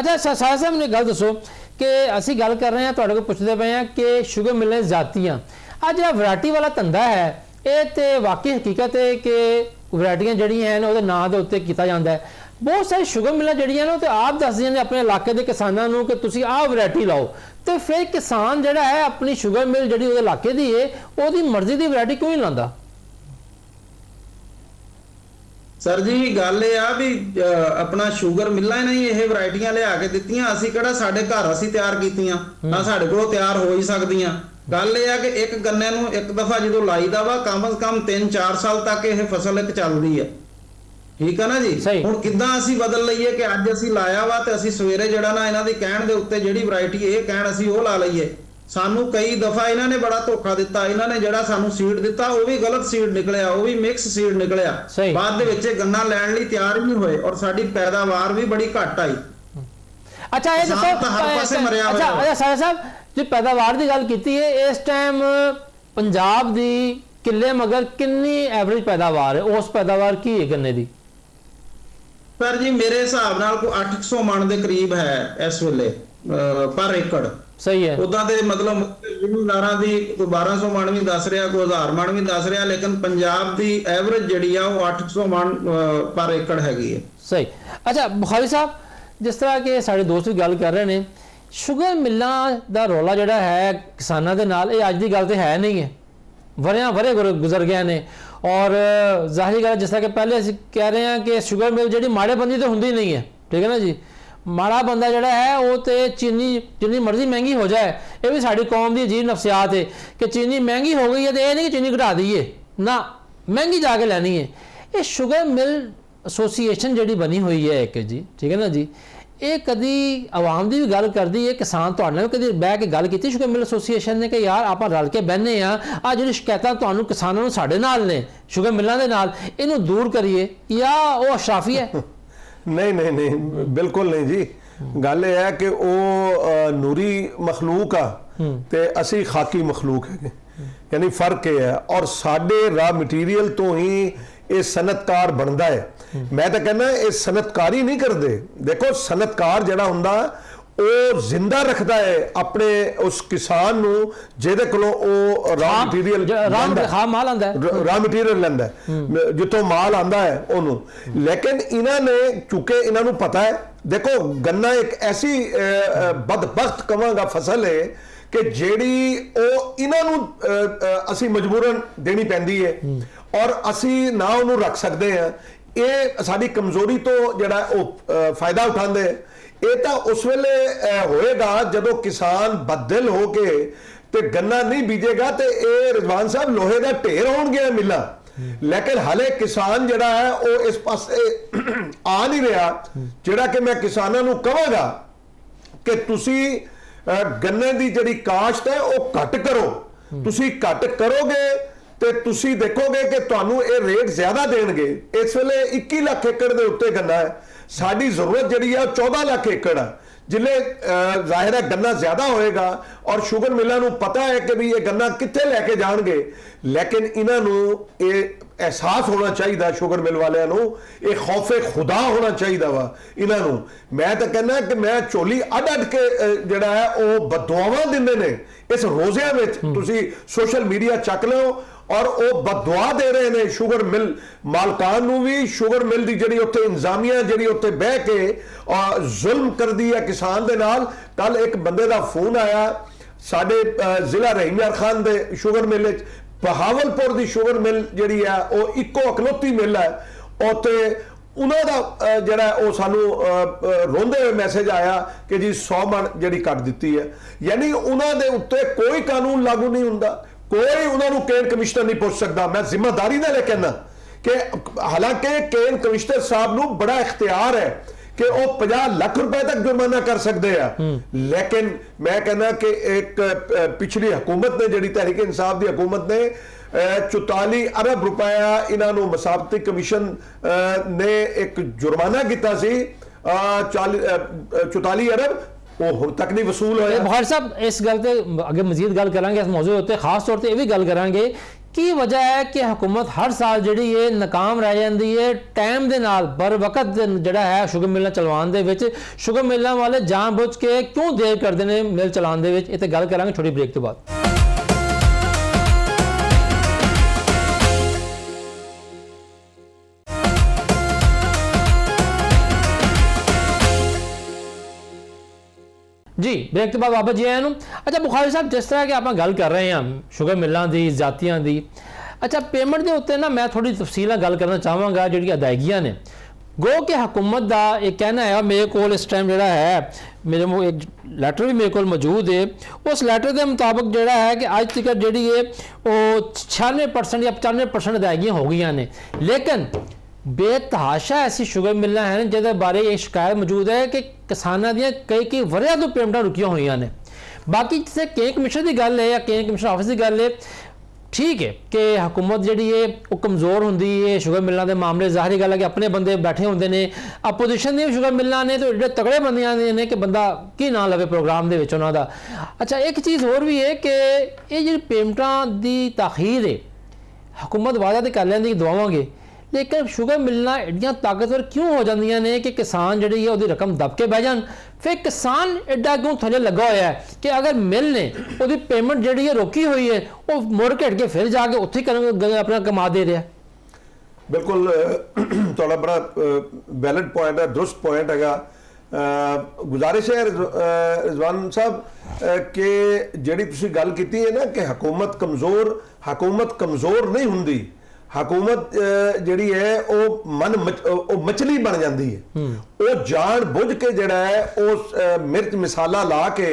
ਅੱਛਾ ਸਾਜਦ ਸਾਹਿਬ ਨੇ ਗੱਲ ਦੱਸੋ ਕਿ ਅਸੀਂ ਗੱਲ ਕਰ ਰਹੇ ਹਾਂ, ਤੁਹਾਡੇ ਕੋਲ ਪੁੱਛਦੇ ਪਏ ਹਾਂ ਕਿ ਸ਼ੂਗਰ ਮਿਲਾਂ ਜ਼ਾਤੀਆਂ, ਆ ਜਿਹੜਾ ਵੈਰਾਈਟੀ ਵਾਲਾ ਧੰਦਾ ਹੈ ਇਹ ਤੇ ਵਾਕਈ ਹਕੀਕਤ ਹੈ ਕਿ ਵੈਰਾਈਟੀਆਂ ਜਿਹੜੀਆਂ ਹਨ ਉਹਦੇ ਨਾਂ ਦੇ ਉੱਤੇ ਕੀਤਾ ਜਾਂਦਾ ਹੈ। ਬਹੁਤ ਸਾਰੀ ਸ਼ੂਗਰ ਮਿਲਾਂ ਜਿਹੜੀਆਂ ਨੇ ਉਹ ਤੇ ਆਪ ਦੱਸਦੀਆਂ ਨੇ ਆਪਣੇ ਇਲਾਕੇ ਦੇ ਕਿਸਾਨਾਂ ਨੂੰ ਕਿ ਤੁਸੀਂ ਆਹ ਵੈਰਾਈਟੀ ਲਾਓ, ਤੇ ਫਿਰ ਕਿਸਾਨ ਜਿਹੜਾ ਹੈ ਆਪਣੀ ਸ਼ੂਗਰ ਮਿਲ ਜਿਹੜੀ ਉਹਦੇ ਇਲਾਕੇ ਦੀ ਹੈ ਉਹਦੀ ਮਰਜ਼ੀ ਦੀ ਵੈਰਾਈਟੀ ਕਿਉਂ ਨਹੀਂ ਲਾਉਂਦਾ? ਸਰ ਜੀ ਗੱਲ ਇਹ ਆ ਵੀ ਆਪਣਾ ਸ਼ੂਗਰ ਮਿਲਾਂ ਨਹੀਂ ਇਹ ਵੈਰਾਈਟੀਆਂ ਲਿਆ ਕੇ ਦਿੱਤੀਆਂ, ਅਸੀਂ ਕਿਹੜਾ ਸਾਡੇ ਘਰ ਅਸੀਂ ਤਿਆਰ ਕੀਤੀਆਂ, ਨਾ ਸਾਡੇ ਕੋਲੋਂ ਤਿਆਰ ਹੋ ਹੀ ਸਕਦੀਆਂ। ਗੱਲ ਇਹ ਆ ਕਿ ਇੱਕ ਗੰਨੇ ਨੂੰ ਇੱਕ ਦਫਾ ਜਦੋਂ ਲਾਈਦਾ ਵਾ ਕਮ ਸੇ ਕਮ 3-4 ਸਾਲ ਤੱਕ ਇਹ ਫਸਲ ਇੱਕ ਚੱਲਦੀ ਹੈ, ਠੀਕ ਹੈ ਨਾ ਜੀ। ਹੁਣ ਕਿੱਦਾਂ ਅਸੀਂ ਬਦਲ ਲਈਏ ਕਿ ਅੱਜ ਅਸੀਂ ਲਾਇਆ ਵਾ ਤੇ ਅਸੀਂ ਸਵੇਰੇ ਜਿਹੜਾ ਨਾ ਇਹਨਾਂ ਦੀ ਕਹਿਣ ਦੇ ਉੱਤੇ ਜਿਹੜੀ ਵੈਰਾਈਟੀ ਇਹ ਕਹਿਣ ਅਸੀਂ ਉਹ ਲਾ ਲਈਏ। ਸਾਨੂੰ ਕਈ ਦਫਾ ਇਹਨਾਂ ਨੇ ਬੜਾ ਧੋਖਾ ਦਿੱਤਾ, ਇਹਨਾਂ ਨੇ ਜਿਹੜਾ ਸਾਨੂੰ ਸੀਡ ਦਿੱਤਾ ਉਹ ਵੀ ਗਲਤ ਸੀਡ ਨਿਕਲਿਆ, ਉਹ ਵੀ ਮਿਕਸ ਸੀਡ ਨਿਕਲਿਆ, ਬਾਅਦ ਦੇ ਵਿੱਚ ਗੰਨਾ ਲੈਣ ਲਈ ਤਿਆਰ ਹੀ ਨਹੀਂ ਹੋਏ ਔਰ ਸਾਡੀ ਪੈਦਾਵਾਰ ਵੀ ਬੜੀ ਘੱਟ ਆਈ। ਅੱਛਾ ਇਹ ਦੱਸੋ, ਅੱਛਾ ਸਾਰਾ ਸਾਹਿਬ ਜੀ ਪੈਦਾਵਾਰ ਦੀ ਗੱਲ ਕੀਤੀ ਹੈ, ਇਸ ਟਾਈਮ ਪੰਜਾਬ ਦੀ ਕਿੱਲੇ ਮਗਰ ਕਿੰਨੀ ਐਵਰੇਜ ਪੈਦਾਵਾਰ ਹੈ, ਉਸ ਪੈਦਾਵਾਰ ਕੀ ਹੈ ਗੰਨੇ ਦੀ? ਪਰ ਜੀ ਮੇਰੇ ਹਿਸਾਬ ਨਾਲ ਕੋਈ 800 ਮਣ ਦੇ ਕਰੀਬ ਹੈ ਇਸ ਵੇਲੇ ਪਰ ਏਕੜ। ਸਹੀ ਹੈ। ਉਦਾਂ ਦੇ ਮਤਲਬ ਜ਼ਿਮੀਂਦਾਰਾਂ ਦੀ ਕੋਈ 1200 ਮਣ ਵੀ ਦੱਸ ਰਿਹਾ, ਕੋਈ 1000 ਮਣ ਵੀ ਦੱਸ ਰਿਹਾ, ਲੇਕਿਨ ਪੰਜਾਬ ਦੀ ਐਵਰੇਜ ਜਿਹੜੀ ਆ ਉਹ 800 ਮਣ ਪਰ ਏਕੜ ਹੈਗੀ ਹੈ। ਸਹੀ। ਅੱਛਾ ਬੁਖਾਰੀ ਸਾਹਿਬ, ਜਿਸ ਤਰ੍ਹਾਂ ਕਿ ਸਾਡੇ ਦੋਸਤ ਵੀ ਗੱਲ ਕਰ ਰਹੇ ਨੇ, ਸ਼ੂਗਰ ਮਿਲਾਂ ਦਾ ਰੌਲਾ ਜਿਹੜਾ ਹੈ ਕਿਸਾਨਾਂ ਦੇ ਨਾਲ, ਇਹ ਅੱਜ ਦੀ ਗੱਲ ਤੇ ਹੈ ਨਹੀਂ ਹੈ, ਵਰਿਆਂ ਵਰੇ ਗੁਜ਼ਰ ਗਏ ਨੇ। ਔਰ ਜ਼ਾਹਿਰ ਗੱਲ ਜਿਸ ਤਰ੍ਹਾਂ ਕਿ ਪਹਿਲੇ ਅਸੀਂ ਕਹਿ ਰਹੇ ਹਾਂ ਕਿ ਸ਼ੂਗਰ ਮਿਲ ਜਿਹੜੀ ਮਾੜੇ ਬੰਦੀ ਤਾਂ ਹੁੰਦੀ ਨਹੀਂ ਹੈ, ਠੀਕ ਹੈ ਨਾ ਜੀ। ਮਾੜਾ ਬੰਦਾ ਜਿਹੜਾ ਹੈ ਉਹ ਤੇ ਚੀਨੀ ਜਿੰਨੀ ਮਰਜ਼ੀ ਮਹਿੰਗੀ ਹੋ ਜਾਏ, ਇਹ ਵੀ ਸਾਡੀ ਕੌਮ ਦੀ ਅਜੀਬ ਨਫਸਿਆਤ ਹੈ ਕਿ ਚੀਨੀ ਮਹਿੰਗੀ ਹੋ ਗਈ ਹੈ ਤੇ ਇਹ ਨਹੀਂ ਕਿ ਚੀਨੀ ਘਟਾ ਦਈਏ, ਨਾ ਮਹਿੰਗੀ ਜਾ ਕੇ ਲੈਣੀ ਹੈ। ਇਹ ਸ਼ੂਗਰ ਮਿਲ ਐਸੋਸੀਏਸ਼ਨ ਜਿਹੜੀ ਬਣੀ ਹੋਈ ਹੈ ਇੱਕ ਜੀ, ਠੀਕ ਹੈ ਨਾ ਜੀ, ਇਹ ਕਦੀ ਆਵਾਮ ਦੀ ਵੀ ਗੱਲ ਕਰਦੀ ਹੈ, ਕਿਸਾਨ ਤੁਹਾਡੇ ਨਾਲ ਵੀ ਕਦੀ ਬਹਿ ਕੇ ਗੱਲ ਕੀਤੀ ਸ਼ੂਗਰ ਮਿਲ ਐਸੋਸੀਏਸ਼ਨ ਨੇ ਕਿ ਯਾਰ ਆਪਾਂ ਰਲ ਕੇ ਬਹਿੰਦੇ ਆ, ਆ ਜਿਹੜੀ ਸ਼ਿਕਾਇਤਾਂ ਤੁਹਾਨੂੰ ਕਿਸਾਨਾਂ ਨੂੰ ਸਾਡੇ ਨਾਲ ਨੇ ਸ਼ੂਗਰ ਮਿਲਾਂ ਦੇ ਨਾਲ, ਇਹਨੂੰ ਦੂਰ ਕਰੀਏ, ਜਾਂ ਉਹ ਅਸ਼ਰਾਫੀ ਹੈ? ਨਹੀਂ ਨਹੀਂ ਨਹੀਂ, ਬਿਲਕੁਲ ਨਹੀਂ ਜੀ। ਗੱਲ ਇਹ ਹੈ ਕਿ ਉਹ ਨੂਰੀ ਮਖਲੂਕ ਆ ਤੇ ਅਸੀਂ ਖਾਕੀ ਮਖਲੂਕ ਹੈਗੇ, ਯਾਨੀ ਫਰਕ ਇਹ ਹੈ। ਔਰ ਸਾਡੇ ਰਾ ਮਟੀਰੀਅਲ ਤੋਂ ਹੀ ਇਹ ਸਨਅਤਕਾਰ ਬਣਦਾ ਹੈ। ਮੈਂ ਤਾਂ ਕਹਿੰਦਾ ਇਹ ਸਨਅਤਕਾਰੀ ਨਹੀਂ ਕਰਦੇ। ਦੇਖੋ ਸਨਅਤਕਾਰ ਜਿਹੜਾ ਹੁੰਦਾ ਉਹ ਜ਼ਿੰਦਾ ਰੱਖਦਾ ਹੈ ਆਪਣੇ ਉਸ ਕਿਸਾਨ ਨੂੰ ਜਿਹਦੇ ਕੋਲੋਂ ਉਹ ਰਾ ਮਟੀਰੀਅਲ ਰਾ ਮਟੀਰੀਅਲ ਲੈਂਦਾ, ਜਿੱਥੋਂ ਮਾਲ ਆਂਦਾ ਹੈ ਉਹਨੂੰ। ਲੇਕਿਨ ਇਹਨਾਂ ਨੇ ਚੁੱਕੇ, ਇਹਨਾਂ ਨੂੰ ਪਤਾ ਹੈ, ਦੇਖੋ ਗੰਨਾ ਇੱਕ ਐਸੀ ਬਦਬਖਤ ਕਵਾਂਗਾ ਫਸਲ ਹੈ ਕਿ ਜਿਹੜੀ ਉਹ ਇਹਨਾਂ ਨੂੰ ਅਸੀਂ ਮਜਬੂਰਨ ਦੇਣੀ ਪੈਂਦੀ ਹੈ ਔਰ ਅਸੀਂ ਨਾ ਉਹਨੂੰ ਰੱਖ ਸਕਦੇ ਹਾਂ। ਇਹ ਸਾਡੀ ਕਮਜ਼ੋਰੀ ਤੋਂ ਜਿਹੜਾ ਉਹ ਫਾਇਦਾ ਉਠਾਉਂਦੇ। ਇਹ ਤਾਂ ਉਸ ਵੇਲੇ ਹੋਏਗਾ ਜਦੋਂ ਕਿਸਾਨ ਬਦਲ ਹੋ ਕੇ ਤੇ ਗੰਨਾ ਨਹੀਂ ਬੀਜੇਗਾ ਤੇ ਇਹ ਰਿਜ਼ਵਾਨ ਸਾਹਿਬ ਲੋਹੇ ਦਾ ਢੇਰ ਹੋਣਗੇ ਮਿਲਾਂ। ਲੇਕਿਨ ਹਾਲੇ ਕਿਸਾਨ ਜਿਹੜਾ ਹੈ ਉਹ ਇਸ ਪਾਸੇ ਆ ਨਹੀਂ ਰਿਹਾ, ਜਿਹੜਾ ਕਿ ਮੈਂ ਕਿਸਾਨਾਂ ਨੂੰ ਕਹਾਂਗਾ ਕਿ ਤੁਸੀਂ ਗੰਨੇ ਦੀ ਜਿਹੜੀ ਕਾਸ਼ਤ ਹੈ ਉਹ ਘੱਟ ਕਰੋ। ਤੁਸੀਂ ਘੱਟ ਕਰੋਗੇ ਤੇ ਤੁਸੀਂ ਦੇਖੋਗੇ ਕਿ ਤੁਹਾਨੂੰ ਇਹ ਰੇਟ ਜ਼ਿਆਦਾ ਦੇਣਗੇ। ਇਸ ਵੇਲੇ 21 ਲੱਖ ਏਕੜ ਦੇ ਉੱਤੇ ਗੰਨਾ ਹੈ, ਸਾਡੀ ਜ਼ਰੂਰਤ ਜਿਹੜੀ ਹੈ 14 ਲੱਖ ਏਕੜ ਹੈ। ਜਿਲੇ ਜ਼ਾਹਿਰ ਹੈ ਗੰਨਾ ਜ਼ਿਆਦਾ ਹੋਏਗਾ ਔਰ ਸ਼ੂਗਰ ਮਿਲਾਂ ਨੂੰ ਪਤਾ ਹੈ ਕਿ ਵੀ ਇਹ ਗੰਨਾ ਕਿੱਥੇ ਲੈ ਕੇ ਜਾਣਗੇ, ਲੇਕਿਨ ਇਹਨਾਂ ਨੂੰ ਇਹ ਅਹਿਸਾਸ ਹੋਣਾ ਚਾਹੀਦਾ, ਸ਼ੂਗਰ ਮਿਲ ਵਾਲਿਆਂ ਨੂੰ ਇਹ ਖੌਫੇ ਖੁਦਾ ਹੋਣਾ ਚਾਹੀਦਾ ਵਾ ਇਹਨਾਂ ਨੂੰ। ਮੈਂ ਤਾਂ ਕਹਿੰਦਾ ਕਿ ਮੈਂ ਝੋਲੀ ਅੱਡ ਕੇ ਜਿਹੜਾ ਹੈ ਉਹ ਬਦਦੁਆਵਾਂ ਦਿੰਦੇ ਨੇ ਇਸ ਰੋਜ਼ਿਆਂ ਵਿੱਚ, ਤੁਸੀਂ ਸੋਸ਼ਲ ਮੀਡੀਆ ਚੱਕ ਲਿਓ, ਔਰ ਉਹ ਬਦਦੁਆ ਦੇ ਰਹੇ ਨੇ ਸ਼ੂਗਰ ਮਿਲ ਮਾਲਕਾਨ ਨੂੰ ਵੀ। ਸ਼ੂਗਰ ਮਿਲ ਦੀ ਜਿਹੜੀ ਉੱਥੇ ਇੰਤਜ਼ਾਮੀਆ ਜਿਹੜੀ ਉੱਥੇ ਬਹਿ ਕੇ ਜ਼ੁਲਮ ਕਰਦੀ ਹੈ ਕਿਸਾਨ ਦੇ ਨਾਲ। ਕੱਲ ਇੱਕ ਬੰਦੇ ਦਾ ਫੋਨ ਆਇਆ ਸਾਡੇ ਜ਼ਿਲ੍ਹਾ ਰਹੀਮ ਯਾਰ ਖਾਨ ਦੇ ਸ਼ੂਗਰ ਮਿਲ ਵਿੱਚ, ਬਹਾਵਲਪੁਰ ਦੀ ਸ਼ੂਗਰ ਮਿਲ ਜਿਹੜੀ ਹੈ ਉਹ ਇੱਕੋ ਇਕਲੌਤੀ ਮਿਲ ਹੈ, ਉੱਥੇ ਉਹਨਾਂ ਦਾ ਜਿਹੜਾ ਉਹ ਸਾਨੂੰ ਰੋਂਦੇ ਹੋਏ ਮੈਸੇਜ ਆਇਆ ਕਿ ਜੀ 100 ਮਣ ਜਿਹੜੀ ਕੱਟ ਦਿੱਤੀ ਹੈ। ਯਾਨੀ ਉਹਨਾਂ ਦੇ ਉੱਤੇ ਕੋਈ ਕਾਨੂੰਨ ਲਾਗੂ ਨਹੀਂ ਹੁੰਦਾ, ਕੋਈ ਉਹਨਾਂ ਨੂੰ ਕੇਨ ਕਮਿਸ਼ਨਰ ਨਹੀਂ ਪੁੱਛ ਸਕਦਾ। ਮੈਂ ਜ਼ਿੰਮੇਦਾਰੀ ਨਾਲ ਇਹ ਕਹਿੰਦਾ ਕਿ ਹਾਲਾਂਕਿ ਕੇਨ ਕਮਿਸ਼ਨਰ ਸਾਹਿਬ ਨੂੰ ਬੜਾ ਇਖਤਿਆਰ ਹੈ ਕਿ ਉਹ 50 ਲੱਖ ਰੁਪਏ ਤੱਕ ਜੁਰਮਾਨਾ ਕਰ ਸਕਦੇ ਆ, ਲੇਕਿਨ ਮੈਂ ਕਹਿੰਦਾ ਕਿ ਇੱਕ ਪਿਛਲੀ ਹਕੂਮਤ ਨੇ ਜਿਹੜੀ ਤਹਿਰੀਕ ਇਨਸਾਫ ਦੀ ਹਕੂਮਤ ਨੇ 44 ਅਰਬ ਰੁਪਇਆ ਇਹਨਾਂ ਨੂੰ ਮਸਾਬਤੀ ਕਮਿਸ਼ਨ ਨੇ ਇੱਕ ਜੁਰਮਾਨਾ ਕੀਤਾ ਸੀ, 44 ਅਰਬ, ਉਹ ਹੁਣ ਤੱਕ ਨਹੀਂ ਵਸੂਲ ਹੋਇਆ। ਬੁਖਾਰੀ ਸਾਹਿਬ ਇਸ ਗੱਲ ਤੇ ਅੱਗੇ ਮਜ਼ੀਦ ਗੱਲ ਕਰਾਂਗੇ ਇਸ ਮੌਜੂਦ ਉੱਤੇ, ਖਾਸ ਤੌਰ ਤੇ ਇਹ ਵੀ ਗੱਲ ਕਰਾਂਗੇ ਕੀ ਵਜ੍ਹਾ ਹੈ ਕਿ ਹਕੂਮਤ ਹਰ ਸਾਲ ਜਿਹੜੀ ਇਹ ਨਾਕਾਮ ਰਹਿ ਜਾਂਦੀ ਹੈ ਟਾਈਮ ਦੇ ਨਾਲ ਬਰ ਵਕਤ ਜਿਹੜਾ ਹੈ ਸ਼ੂਗਰ ਮਿਲਾਂ ਚਲਵਾਉਣ ਦੇ ਵਿੱਚ। ਸ਼ੂਗਰ ਮਿਲਾਂ ਵਾਲੇ ਜਾਣਬੁੱਝ ਕੇ ਕਿਉਂ ਦੇਰ ਕਰਦੇ ਨੇ ਮਿਲ ਚਲਾਉਣ ਦੇ ਵਿੱਚ, ਇਹ ਤੇ ਗੱਲ ਕਰਾਂਗੇ ਛੋਟੀ ਬ੍ਰੇਕ ਤੋਂ ਬਾਅਦ। जी ब्रेक तो बाद वापस जी आया। अच्छा बुखारी साहब, जिस तरह की आप गल कर रहे हैं शुगर मिलों की जातियों की, ਅੱਛਾ, ਪੇਮੈਂਟ ਦੇ ਉੱਤੇ ਨਾ ਮੈਂ ਥੋੜੀ ਤਫਸੀਲ ਨਾਲ ਗੱਲ ਕਰਨਾ ਚਾਹਾਂਗਾ। ਜਿਹੜੀਆਂ ਅਦਾਇਗੀਆਂ ਨੇ, ਗੋ ਕਿ ਹਕੂਮਤ ਦਾ ਇਹ ਕਹਿਣਾ ਹੈ, ਮੇਰੇ ਕੋਲ ਇਸ ਟਾਈਮ ਜਿਹੜਾ ਹੈ ਮੇਰੇ ਇੱਕ ਲੈਟਰ ਵੀ ਮੇਰੇ ਕੋਲ ਮੌਜੂਦ ਹੈ, ਉਸ ਲੈਟਰ ਦੇ ਮੁਤਾਬਕ ਜਿਹੜਾ ਹੈ ਕਿ ਅੱਜ ਤੱਕ ਜਿਹੜੀ ਹੈ ਉਹ 96% ਜਾਂ 95% ਅਦਾਇਗੀਆਂ ਹੋ ਗਈਆਂ ਨੇ। ਲੇਕਿਨ ਬੇਤਹਾਸ਼ਾ ਐਸੀ ਸ਼ੂਗਰ ਮਿਲਾਂ ਹਨ ਜਿਹਦੇ ਬਾਰੇ ਇਹ ਸ਼ਿਕਾਇਤ ਮੌਜੂਦ ਹੈ ਕਿ ਕਿਸਾਨਾਂ ਦੀਆਂ ਕਈ ਵਰ੍ਹਿਆਂ ਤੋਂ ਪੇਮੈਂਟਾਂ ਰੁਕੀਆਂ ਹੋਈਆਂ ਨੇ। ਬਾਕੀ ਜਿੱਥੇ ਕੇਨ ਕਮਿਸ਼ਨ ਦੀ ਗੱਲ ਹੈ ਜਾਂ ਕੇਨ ਕਮਿਸ਼ਨ ਆਫਿਸ ਦੀ ਗੱਲ ਹੈ, ਠੀਕ ਹੈ ਕਿ ਹਕੂਮਤ ਜਿਹੜੀ ਹੈ ਉਹ ਕਮਜ਼ੋਰ ਹੁੰਦੀ ਹੈ ਸ਼ੂਗਰ ਮਿਲਾਂ ਦੇ ਮਾਮਲੇ। ਜ਼ਾਹਰੀ ਗੱਲ ਹੈ ਕਿ ਆਪਣੇ ਬੰਦੇ ਬੈਠੇ ਹੁੰਦੇ ਨੇ, ਆਪੋਜੀਸ਼ਨ ਦੀਆਂ ਸ਼ੂਗਰ ਮਿਲਾਂ ਨੇ, ਤੇ ਜਿਹੜੇ ਤਗੜੇ ਬੰਦਿਆਂ ਦੇ ਨੇ ਕਿ ਬੰਦਾ ਕੀ ਨਾਂ ਲਵੇ ਪ੍ਰੋਗਰਾਮ ਦੇ ਵਿੱਚ ਉਹਨਾਂ ਦਾ। ਅੱਛਾ, ਇੱਕ ਚੀਜ਼ ਹੋਰ ਵੀ ਹੈ ਕਿ ਇਹ ਜਿਹੜੀ ਪੇਮੈਂਟਾਂ ਦੀ ਤਾਖੀਰ ਹੈ, ਹਕੂਮਤ ਵਾਅਦਾ ਤਾਂ ਕਰ ਲੈਂਦੀ ਦਵਾਵਾਂਗੇ, ਲੇਕਿਨ ਸ਼ੂਗਰ ਮਿਲਾਂ ਐਡੀਆਂ ਤਾਕਤਵਰ ਕਿਉਂ ਹੋ ਜਾਂਦੀਆਂ ਨੇ ਕਿ ਕਿਸਾਨ ਜਿਹੜੀ ਹੈ ਉਹਦੀ ਰਕਮ ਦਬ ਕੇ ਬਹਿ ਜਾਣ। ਫਿਰ ਕਿਸਾਨ ਐਡਾ ਕਿਉਂ ਥੱਲੇ ਲੱਗਾ ਹੋਇਆ ਹੈ ਕਿ ਅਗਰ ਮਿਲ ਨੇ ਉਹਦੀ ਪੇਮੈਂਟ ਜਿਹੜੀ ਹੈ ਰੋਕੀ ਹੋਈ ਹੈ, ਉਹ ਮੁੜ ਘਟ ਕੇ ਫਿਰ ਜਾ ਕੇ ਉੱਥੇ ਆਪਣਾ ਕਮਾ ਦੇ ਰਿਹਾ। ਬਿਲਕੁਲ ਤੁਹਾਡਾ ਬੜਾ ਵੈਲਿਡ ਪੁਆਇੰਟ ਹੈ, ਦਰੁਸਤ ਪੁਆਇੰਟ ਹੈਗਾ। ਗੁਜ਼ਾਰਿਸ਼ ਹੈ ਰਿਜ਼ਵਾਨ ਸਾਹਿਬ ਕਿ ਜਿਹੜੀ ਤੁਸੀਂ ਗੱਲ ਕੀਤੀ ਹੈ ਨਾ ਕਿ ਹਕੂਮਤ ਕਮਜ਼ੋਰ ਨਹੀਂ ਹੁੰਦੀ। ਹਕੂਮਤ ਜਿਹੜੀ ਹੈ ਉਹ ਮਛਲੀ ਬਣ ਜਾਂਦੀ ਹੈ। ਉਹ ਜਾਣ ਬੁੱਝ ਕੇ ਜਿਹੜਾ ਹੈ ਉਹ ਮਿਰਚ ਮਸਾਲਾ ਲਾ ਕੇ